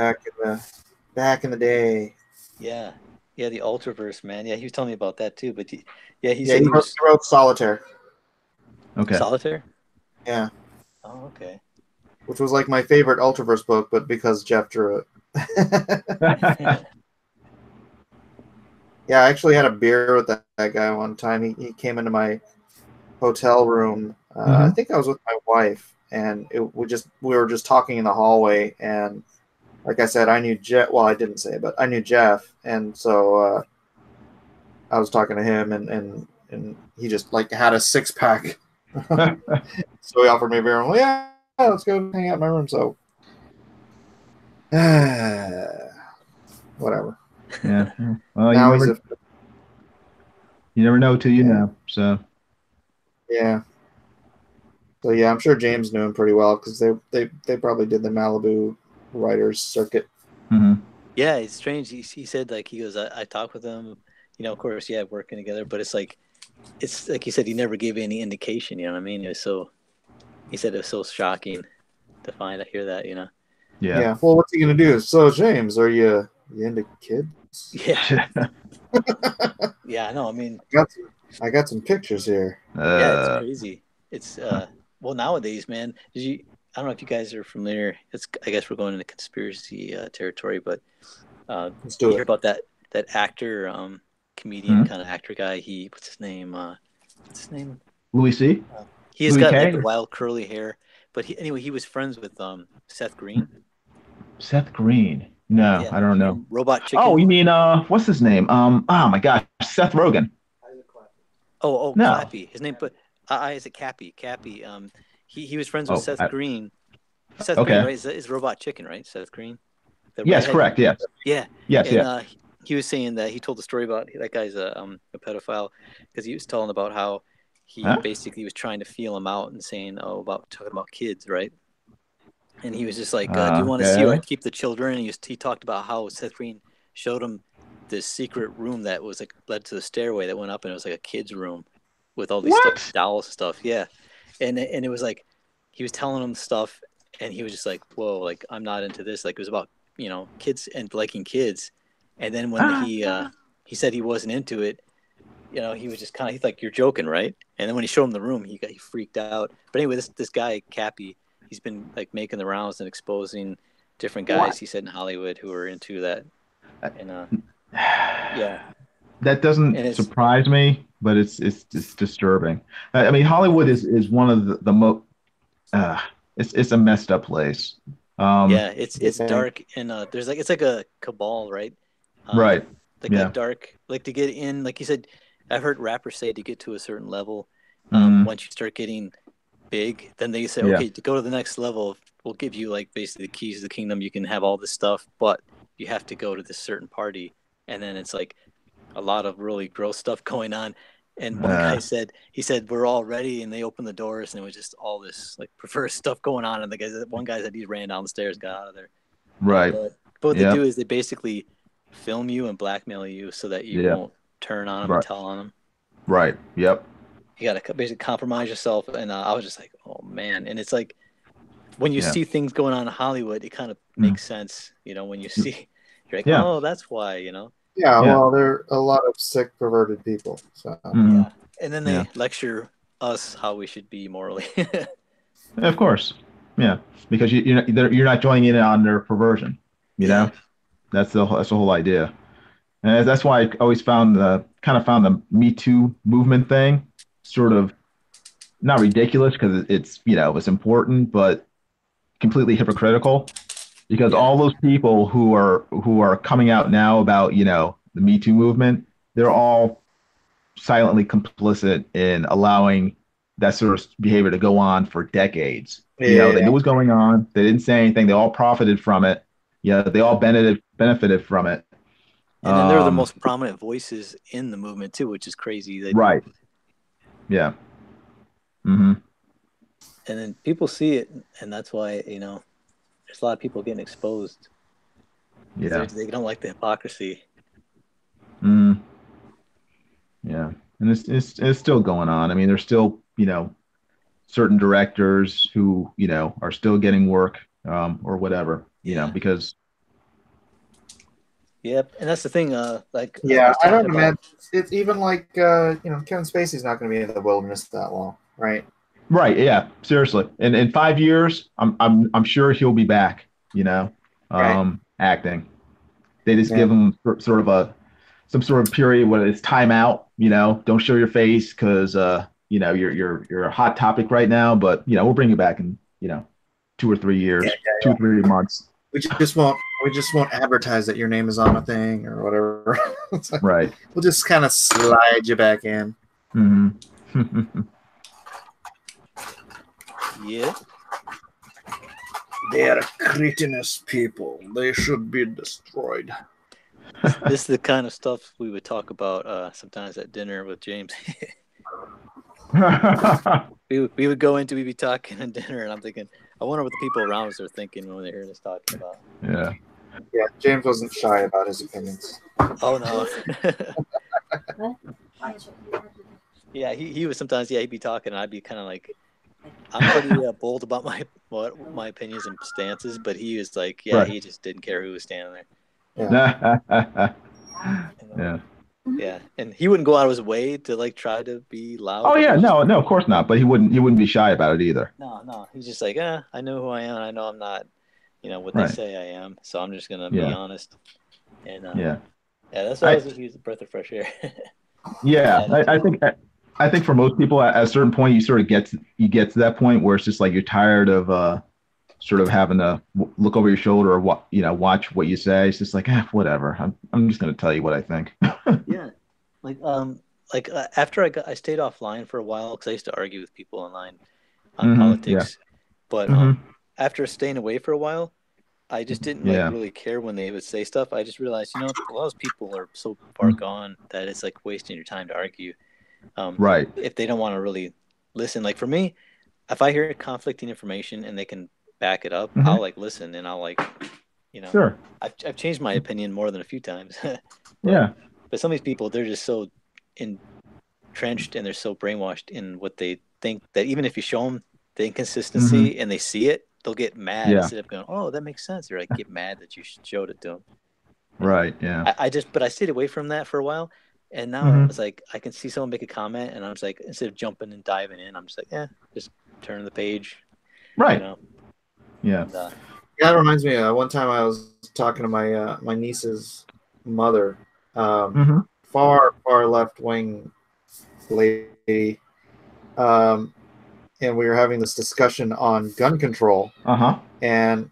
back in the day. Yeah. Yeah. The Ultraverse, man. Yeah, he was telling me about that too. But yeah, he Yeah, said he was he wrote Solitaire. Okay. Solitaire. Yeah, Oh, okay. which was like my favorite Ultraverse book, but because Jeff drew it. Yeah, I actually had a beer with that guy one time. He came into my hotel room. I Mhm. think I was with my wife, and we were just talking in the hallway. And like I said, I knew Jeff. Well, I didn't say it, but I knew Jeff, and so I was talking to him, and he just like had a 6-pack. So he offered me a beer. I'm like, yeah, let's go hang out in my room. So whatever. Yeah. Well, Now he's a you never know till you yeah. know. So, Yeah. So yeah, I'm sure James knew him pretty well because they probably did the Malibu writers circuit. mhm. Yeah, it's strange. He said like he goes, I talked with him. Of course, yeah, working together. But it's like he said he never gave any indication. You know what I mean? It was so. He said it was so shocking to hear that. Yeah. Yeah. Well, what's he gonna do? So James, are you into kids? Yeah. Yeah, I know. I mean, I got some pictures here. yeah, it's crazy. It's well nowadays, man. I don't know if you guys are familiar. I guess we're going into conspiracy territory, but Let's you do hear it. about that actor, comedian Mhm. kind of actor guy. What's his name? What's his name? Louis C. He has Louis got K. like the wild curly hair, but he was friends with Seth Green. Seth Green. No, Yeah, I don't know. from Robot Oh, Chicken. you mean what's his name? Oh my gosh, Seth Rogen. Oh, No. Clappy. His name, but is it Cappy? Cappy. He was friends with Oh, Seth Green. Seth Green, okay. right? Is Robot Chicken, right? Seth Green, the Yes, redhead. correct. Yes. Yeah, Yes. and Yes. he was saying that he told the story about that guy's a pedophile because he was telling about how he Huh? basically was trying to feel him out and saying about talking about kids, right? And he was just like, "Do you want to see where I Okay. keep the children?" And he talked about how Seth Green showed him this secret room that was like led to the stairway that went up, and it was like a kid's room with all these stuffed What? dolls and stuff. Yeah, and it was like he was telling him stuff, and he was just like, "Whoa, like I'm not into this." Like it was about kids and liking kids, and then when he said he wasn't into it, he was just he's like, "You're joking, right?" And then when he showed him the room, he freaked out. But anyway, this guy Cappy, he's been like making the rounds and exposing different guys he said in Hollywood who are into that, and yeah. That doesn't surprise me, but it's disturbing. I mean, Hollywood is one of the most. It's a messed up place. Yeah, it's dark, and there's it's like a cabal, right? Right. Like a dark, like to get in, like you said. I've heard rappers say to get to a certain level, once you start getting big, then they say, okay, to go to the next level, we'll give you like basically the keys to the kingdom. You can have all this stuff, but you have to go to this certain party, and then it's like a lot of really gross stuff going on. And one guy said, we're all ready, and they opened the doors, and it was just all this like perverse stuff going on. And one guy said he ran down the stairs, got out of there. Right. But what they do is they basically film you and blackmail you so that you won't turn on them and tell on them. Right. Yep. You got to basically compromise yourself. And I was just like, oh man. And it's like, when you see things going on in Hollywood, it kind of makes sense. When you see, you're like, oh, that's why, Yeah, well, there are a lot of sick, perverted people. So yeah. And then they lecture us how we should be morally. Of course. Yeah. Because you're not joining in on their perversion, know? That's the whole idea. And that's why I always found the Me Too movement thing sort of not ridiculous, because it's it's important, but completely hypocritical, because all those people who are coming out now about the Me Too movement, they're all silently complicit in allowing that sort of behavior to go on for decades. They knew what was going on. They didn't say anything. They all profited from it. They all benefited from it. And then they're the most prominent voices in the movement too, which is crazy. Right. Yeah. Mm-hmm. And then people see it, and that's why there's a lot of people getting exposed. Yeah. They don't like the hypocrisy. Mm. Yeah, and it's still going on. I mean, there's still certain directors who are still getting work or whatever because. Yep, and that's the thing. I don't imagine it's even like Kevin Spacey's not going to be in the wilderness that long, right? Right. Yeah. Seriously, in 5 years, I'm sure he'll be back. Acting. They just give him sort of some sort of period where it's time out. Don't show your face because you're a hot topic right now. But we'll bring you back in 2 or 3 years, 2 or 3 months. We just won't advertise that your name is on a thing or whatever. Like, right. We'll just kind of slide you back in. Mm-hmm. Yeah. They are cretinous people. They should be destroyed. This is the kind of stuff we would talk about sometimes at dinner with James. we would go into, we'd be talking at dinner, and I'm thinking, I wonder what the people around us are thinking when they hear us talking about. Yeah. Yeah, James wasn't shy about his opinions. Oh, no. Yeah, he was sometimes, he'd be talking, and I'd be kind of like, I'm pretty bold about my opinions and stances, but he was like, he just didn't care who was standing there. Yeah. Yeah, and he wouldn't go out of his way to like try to be loud. Oh yeah, no, of course not. But he wouldn't be shy about it either. No, he's just like, I know who I am. And I know I'm not, what they say I am. So I'm just gonna be honest. And that's why he's a breath of fresh air. I think for most people, at a certain point, you sort of get to that point where it's just like you're tired of sort of having to look over your shoulder or watch what you say. It's just like whatever. I'm just gonna tell you what I think. Yeah, after I stayed offline for a while because I used to argue with people online on politics, but after staying away for a while, I just didn't really care when they would say stuff. I just realized, a lot of those people are so far gone that it's like wasting your time to argue. Right. If they don't want to really listen, like for me, if I hear conflicting information and they can back it up, I'll like listen and I'll like, Sure. I've changed my opinion more than a few times. But some of these people, they're just so entrenched and they're so brainwashed in what they think that even if you show them the inconsistency and they see it, they'll get mad Yeah. instead of going, "Oh, that makes sense." They're like, get mad that you showed it to them. Right. Yeah. But I stayed away from that for a while, and now Mhm. it's like I can see someone make a comment, and I'm just like, instead of jumping and diving in, I'm just like, just turn the page, Right. you know. Yeah. And, Yeah, that reminds me. One time I was talking to my my niece's mother, Mhm. far left wing lady, and we were having this discussion on gun control, and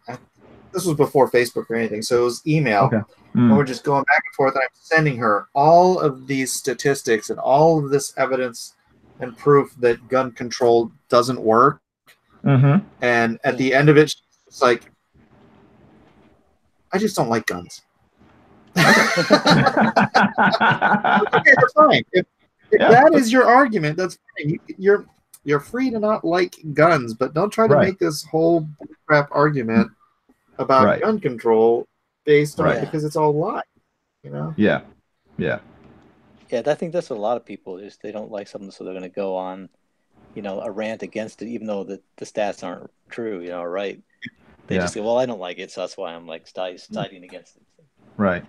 this was before Facebook or anything, so it was email. Okay. And we're just going back and forth, and I'm sending her all of these statistics and all of this evidence and proof that gun control doesn't work. Mhm. And at the end of it, she's like, I just don't like guns. Okay, that's fine. If that is your argument, that's fine. You're free to not like guns, but don't try to make this whole crap argument about gun control based on because it's all lie. You know? Yeah. Yeah. Yeah, I think that's what a lot of people is. They don't like something, so they're going to go on, a rant against it, even though the stats aren't true, right? They just say, well, I don't like it, so that's why I'm like siding against it. Right.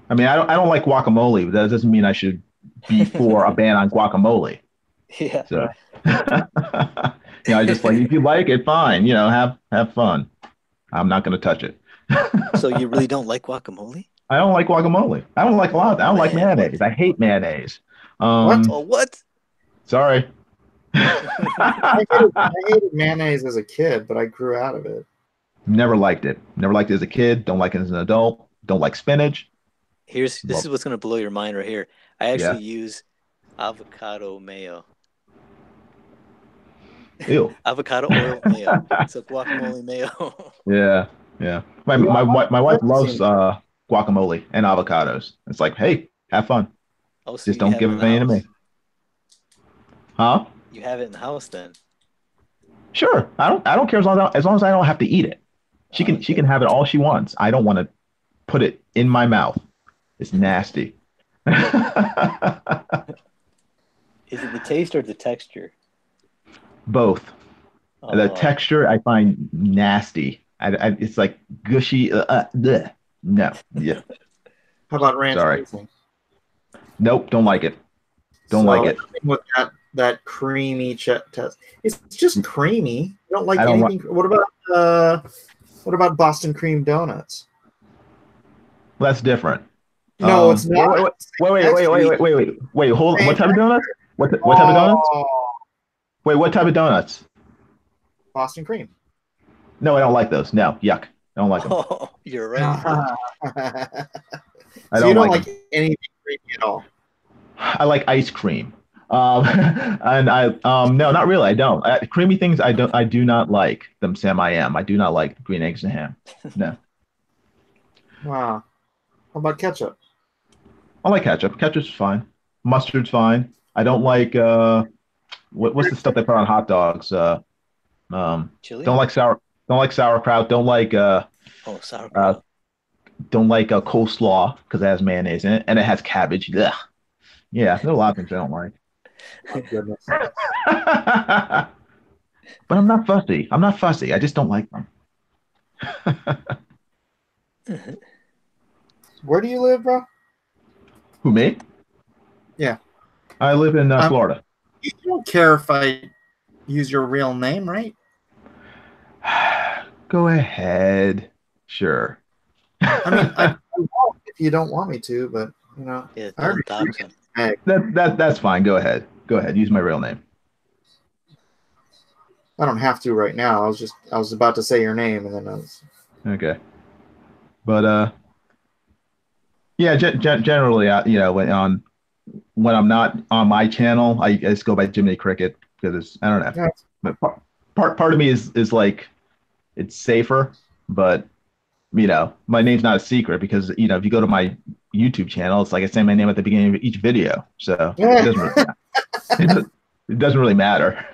I mean, I don't like guacamole, but that doesn't mean I should be for a ban on guacamole. Yeah. So, I just like, if you like it, fine. Have fun. I'm not going to touch it. So you really don't like guacamole? I don't like guacamole. I don't like a lot. I don't like mayonnaise. I hate mayonnaise. What? Oh, what? Sorry. I hated mayonnaise as a kid, but I grew out of it. Never liked it. Never liked it as a kid. Don't like it as an adult. Don't like spinach. This is what's going to blow your mind right here. I actually use avocado mayo. Ew. Avocado oil mayo. So guacamole mayo. Yeah. My wife loves guacamole and avocados. It's like, hey, have fun. Oh, so just don't give any to me. Huh? You have it in the house then? Sure. I don't care as long as I don't have to eat it. She can have it all she wants. I don't want to put it in my mouth. It's nasty. Is it the taste or the texture? Both. The texture I find nasty. It's like gushy. No. Yeah. How about ranch? Sorry. Nope. Don't like it. Don't like it. With that creamy test, it's just creamy. You don't like anything. What about Boston cream donuts? Well, that's different. No, it's not. Wait. Hold on. What type of donuts? What type of donuts? Wait, what type of donuts? Boston cream. No, I don't like those. No, yuck. I don't like them. Oh, you're right. So you don't like anything creamy at all? I like ice cream. And no, not really. I don't. Creamy things I do not like them. Sam, I do not like green eggs and ham. No. Wow. How about ketchup? I like ketchup. Ketchup's fine. Mustard's fine. I don't like what's the stuff they put on hot dogs? Chili? Don't like sauerkraut. Don't like sauerkraut. Don't like coleslaw because it has mayonnaise in it and it has cabbage. Ugh. Yeah, there's a lot of things I don't like. Oh, goodness. But I'm not fussy. I just don't like them. Where do you live, bro? Who, me? Yeah. I live in Florida. You don't care if I use your real name, right? Go ahead. Sure. I mean, I won't if you don't want me to, but Yeah, that's fine. Go ahead. Use my real name. I don't have to right now. I was about to say your name, and then I was okay. But yeah, generally, when I'm not on my channel, I just go by Jiminy Cricket because I don't know. Yeah. But part of me is like it's safer, but my name's not a secret because if you go to my YouTube channel, it's like I say my name at the beginning of each video, so it doesn't really matter.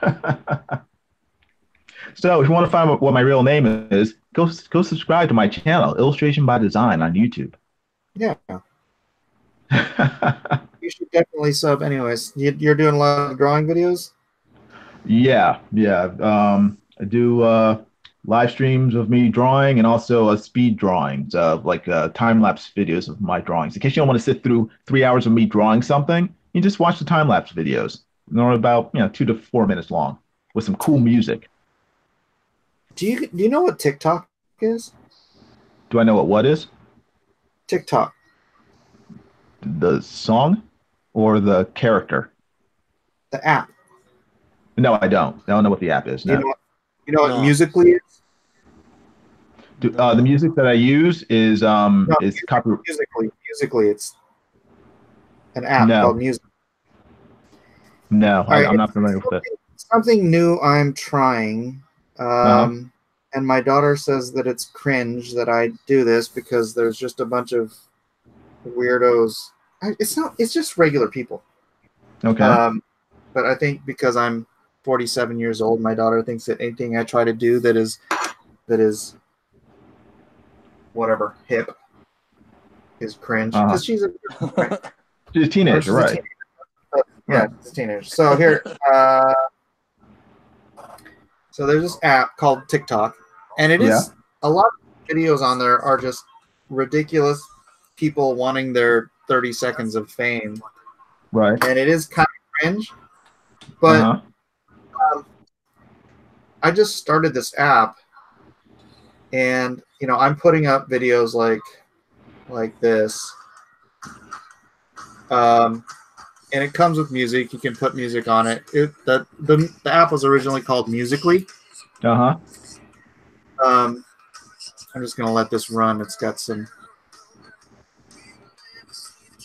So if you want to find what my real name is, go subscribe to my channel, Illustration by Design on YouTube. Yeah. You should definitely sub. Anyways, you're doing a lot of drawing videos. Yeah. I do live streams of me drawing and also speed drawings, like time lapse videos of my drawings. In case you don't want to sit through 3 hours of me drawing something, you just watch the time lapse videos. They're about 2 to 4 minutes long with some cool music. Do you know what TikTok is? Do I know what is? TikTok. The song or the character? The app. No, I don't. I don't know what the app is. No. You know what No. Musically is? The music that I use is copyright. Musically, it's an app called Music. No, Right, I'm not familiar with it. Something new I'm trying. And my daughter says that it's cringe that I do this because there's just a bunch of weirdos. It's just regular people. Okay. But I think because I'm 47 years old, my daughter thinks that anything I try to do that is whatever hip is cringe because she's a teenager, right? Yeah, it's a teenager. So here, so there's this app called TikTok, and it is a lot of videos on there are just ridiculous people wanting their 30 seconds of fame, right? And it is kind of cringe, but I just started this app, and I'm putting up videos like this, and it comes with music. You can put music on it. The app was originally called Musically. I'm just gonna let this run. It's got some.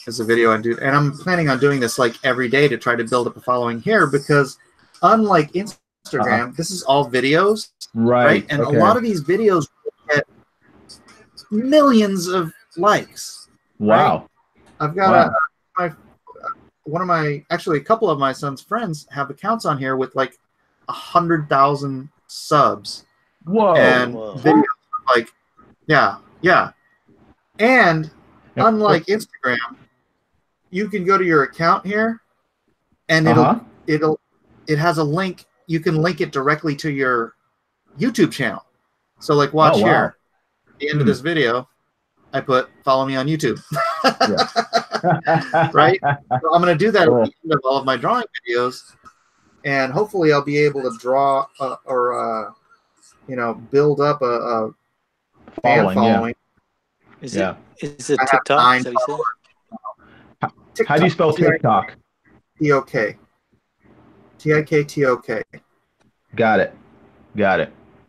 It's a video I do, and I'm planning on doing this like every day to try to build up a following here because, unlike Instagram, this is all videos, right? And a lot of these videos get millions of likes. Wow! Right? I've got a couple of my son's friends have accounts on here with like 100,000 subs. Whoa! And videos like, yeah. And unlike Instagram, you can go to your account here, and it has a link. You can link it directly to your YouTube channel. So like, watch here. At the end of this video, I put follow me on YouTube. Right? So I'm going to do that at the end of all of my drawing videos, and hopefully I'll be able to draw or build up a fan following. Is it TikTok? Is that what you said? TikTok. How do you spell TikTok? T-O-K. T-I-K-T-O-K. Got it.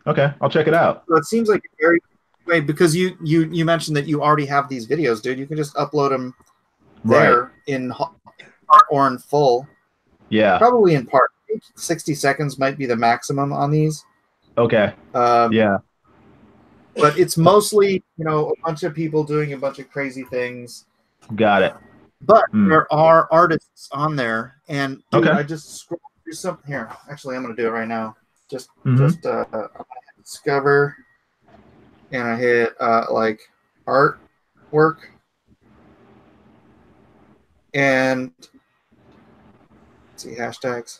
Okay, I'll check it out. So it seems like a very way because you mentioned that you already have these videos, dude. You can just upload them there in part or in full. Yeah. Probably in part. 60 seconds might be the maximum on these. Okay. Yeah. But it's mostly, a bunch of people doing a bunch of crazy things. Got it. But there are artists on there, and dude, I just scrolled through something here. Actually, I'm going to do it right now. Just discover, and I hit like artwork, and let's see hashtags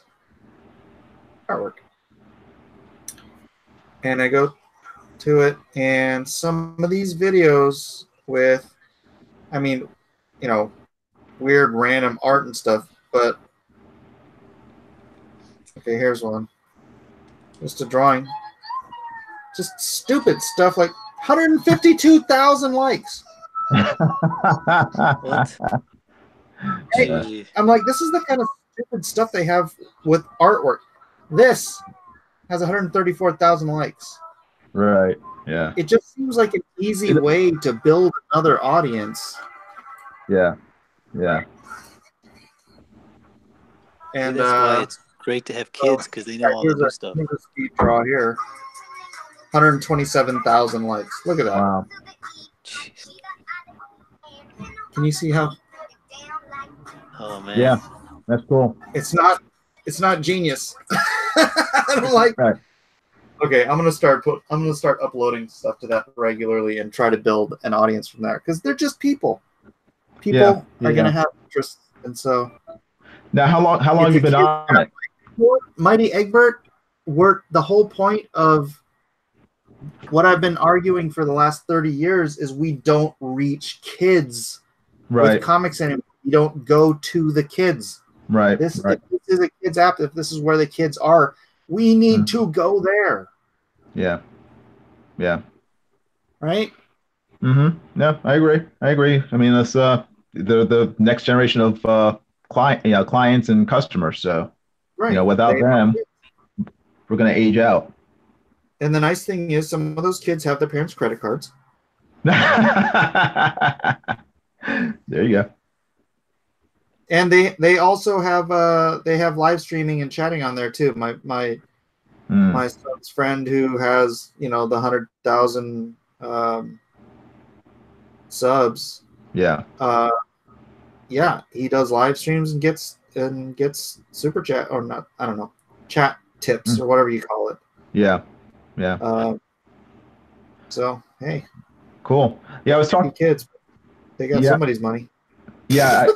artwork, and I go to it, and some of these videos with, weird random art and stuff, but okay, here's one. Just a drawing. Just stupid stuff like 152,000 likes. What? Hey, I'm like, this is the kind of stupid stuff they have with artwork. This has 134,000 likes. Right. Yeah. It just seems like an easy way to build another audience. Yeah. that's And why it's great to have kids because they know all the new stuff. Here's a speed draw here. 127,000 likes. Look at that. Wow. Jeez. Can you see how? Oh man. Yeah, that's cool. It's not genius. I don't like. Right. Okay, I'm gonna start uploading stuff to that regularly and try to build an audience from there because they're just people. People are gonna have interests, and so. Now, how long have you been on it? Mighty Egbert, the whole point of what I've been arguing for the last 30 years is we don't reach kids Right. with comics anymore. We don't go to the kids. Right. If Right. this is a kids app, if this is where the kids are, we need to go there. Yeah. Yeah. Right? No, I agree. I mean, that's the next generation of clients and customers. So, Right. without them, we're going to age out. And the nice thing is some of those kids have their parents' credit cards. There you go. And they also have live streaming and chatting on there too. My son's friend who has the 100,000 subs. Yeah. Yeah, he does live streams and gets super chat or not. I don't know, chat tips or whatever you call it. Yeah. Yeah. So hey, cool. Yeah, I was talking kids. They got somebody's money. Yeah.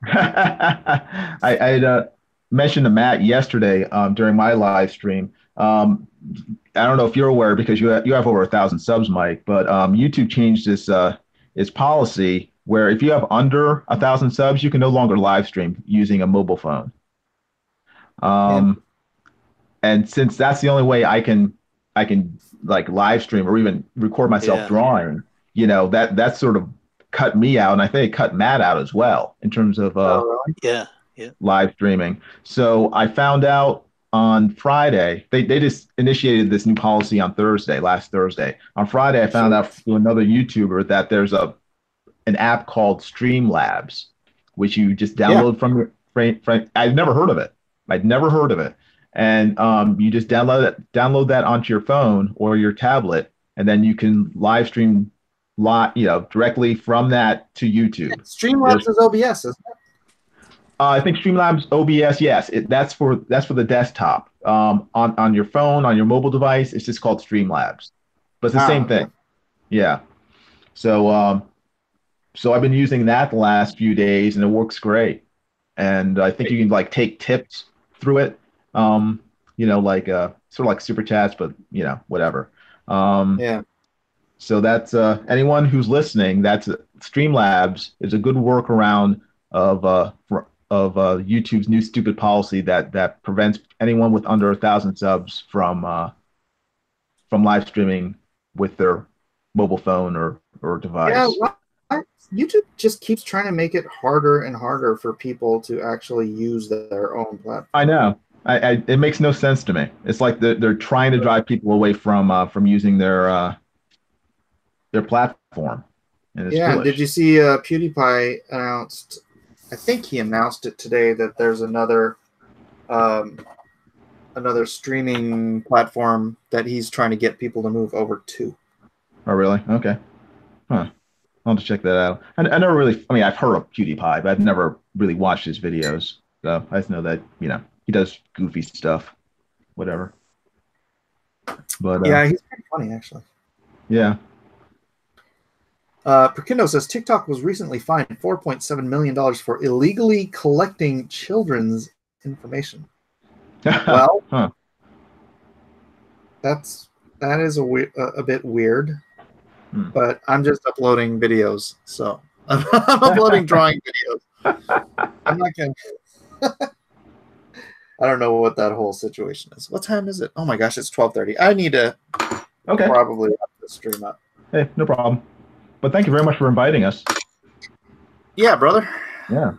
I mentioned to Matt yesterday during my live stream. I don't know if you're aware because you have over 1,000 subs, Mike, but YouTube changed its policy where if you have under 1,000 subs, you can no longer live stream using a mobile phone. And since that's the only way I can like live stream or even record myself drawing, that sort of cut me out, and I think it cut Matt out as well in terms of live streaming. So I found out on Friday, they just initiated this new policy on last Thursday. On Friday, I found out through another YouTuber that there's an app called Streamlabs, which you just download from your I've never heard of it. And you just download that onto your phone or your tablet, and then you can live stream directly from that to YouTube. Streamlabs is OBS, isn't it? I think Streamlabs OBS, yes, that's for the desktop. On your phone, on your mobile device, it's just called Streamlabs, but it's the same thing. Yeah. So I've been using that the last few days, and it works great. And I think you can like take tips through it. Like sort of like super chats, but whatever. So that's anyone who's listening. That's Streamlabs is a good workaround of YouTube's new stupid policy that prevents anyone with under 1,000 subs from live streaming with their mobile phone or device. Yeah, well, YouTube just keeps trying to make it harder and harder for people to actually use their own platform. I know. It makes no sense to me. It's like they're trying to drive people away from using their platform. And it's foolish. Did you see PewDiePie announced? I think he announced it today that there's another streaming platform that he's trying to get people to move over to. Oh, really? Okay. Huh. I'll have to check that out. I never really. I mean, I've heard of PewDiePie, but I've never really watched his videos. So I just know that he does goofy stuff, whatever. But yeah, he's pretty funny actually. Yeah. Perkindo says TikTok was recently fined $4.7 million for illegally collecting children's information. Well, that is a bit weird, but I'm just uploading videos, so I'm uploading drawing videos. I'm not gonna. I don't know what that whole situation is. What time is it? Oh my gosh, it's 12:30. I need to probably wrap this stream up. Hey, no problem. But thank you very much for inviting us. Yeah, brother. Yeah.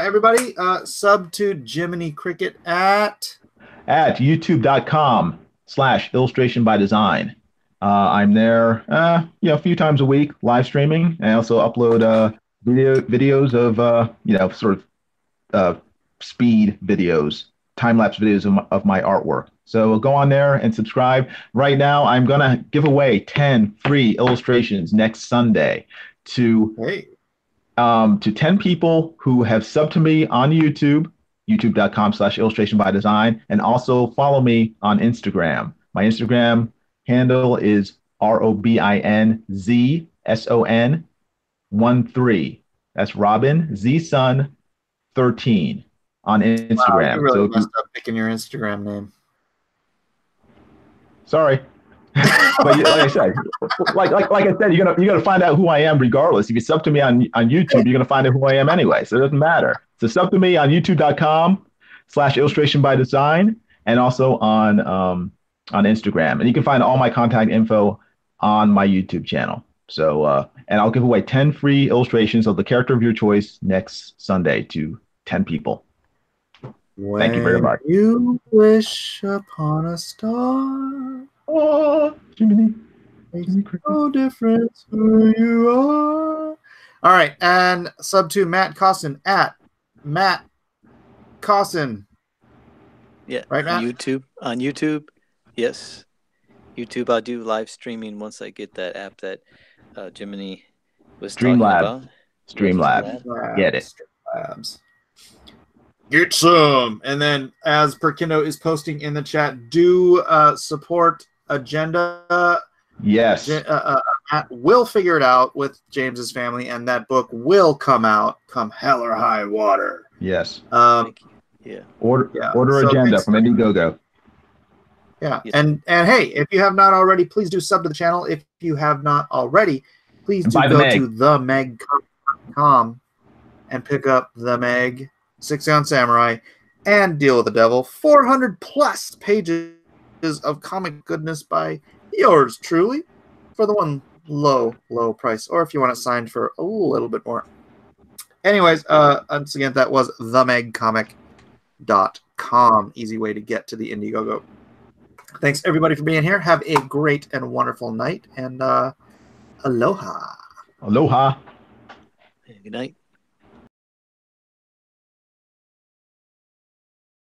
Everybody, sub to Jiminy Cricket at youtube.com/illustration by design. I'm there, a few times a week, live streaming. I also upload videos of sort of speed videos, time-lapse videos of my artwork. So go on there and subscribe. Right now, I'm going to give away 10 free illustrations next Sunday to 10 people who have subbed to me on YouTube, youtube.com/illustration by design, and also follow me on Instagram. My Instagram handle is ROBINZSON13. That's Robin Z Sun 13 on Instagram. Wow, you really messed up picking your Instagram name. Sorry. But like I said, like I said, you're gonna find out who I am regardless. If you sub to me on YouTube, you're gonna find out who I am anyway. So it doesn't matter. So sub to me on youtube.com/illustration by design and also on Instagram. And you can find all my contact info on my YouTube channel. So and I'll give away 10 free illustrations of the character of your choice next Sunday to 10 people. Thank you very much. You wish upon a star. Oh, Jiminy. So different who you are. All right, and sub to Matt Costin at Matt Costin. Yeah, right, Matt? On YouTube, yes. YouTube, I'll do live streaming once I get that app that Jiminy was talking about. Streamlabs. Get it. Streamlabs. Get some. And then, as Perkindo is posting in the chat, do support Agenda. Yes. Matt will figure it out with James's family, and that book will come out come hell or high water. Yes. Yeah. Order So Agenda from Indiegogo. Yeah. Yes. And hey, if you have not already, please do sub to the channel. If you have not already, please do buy the go Meg. to themeg.com and pick up the Meg 6-ounce Samurai and Deal with the Devil. 400 plus pages of comic goodness by yours truly for the one low price, or if you want it signed for a little bit more. Anyways, once again, that was themegcomic.com. Easy way to get to the Indiegogo. Thanks everybody for being here. Have a great and wonderful night, and aloha. Aloha. Good night.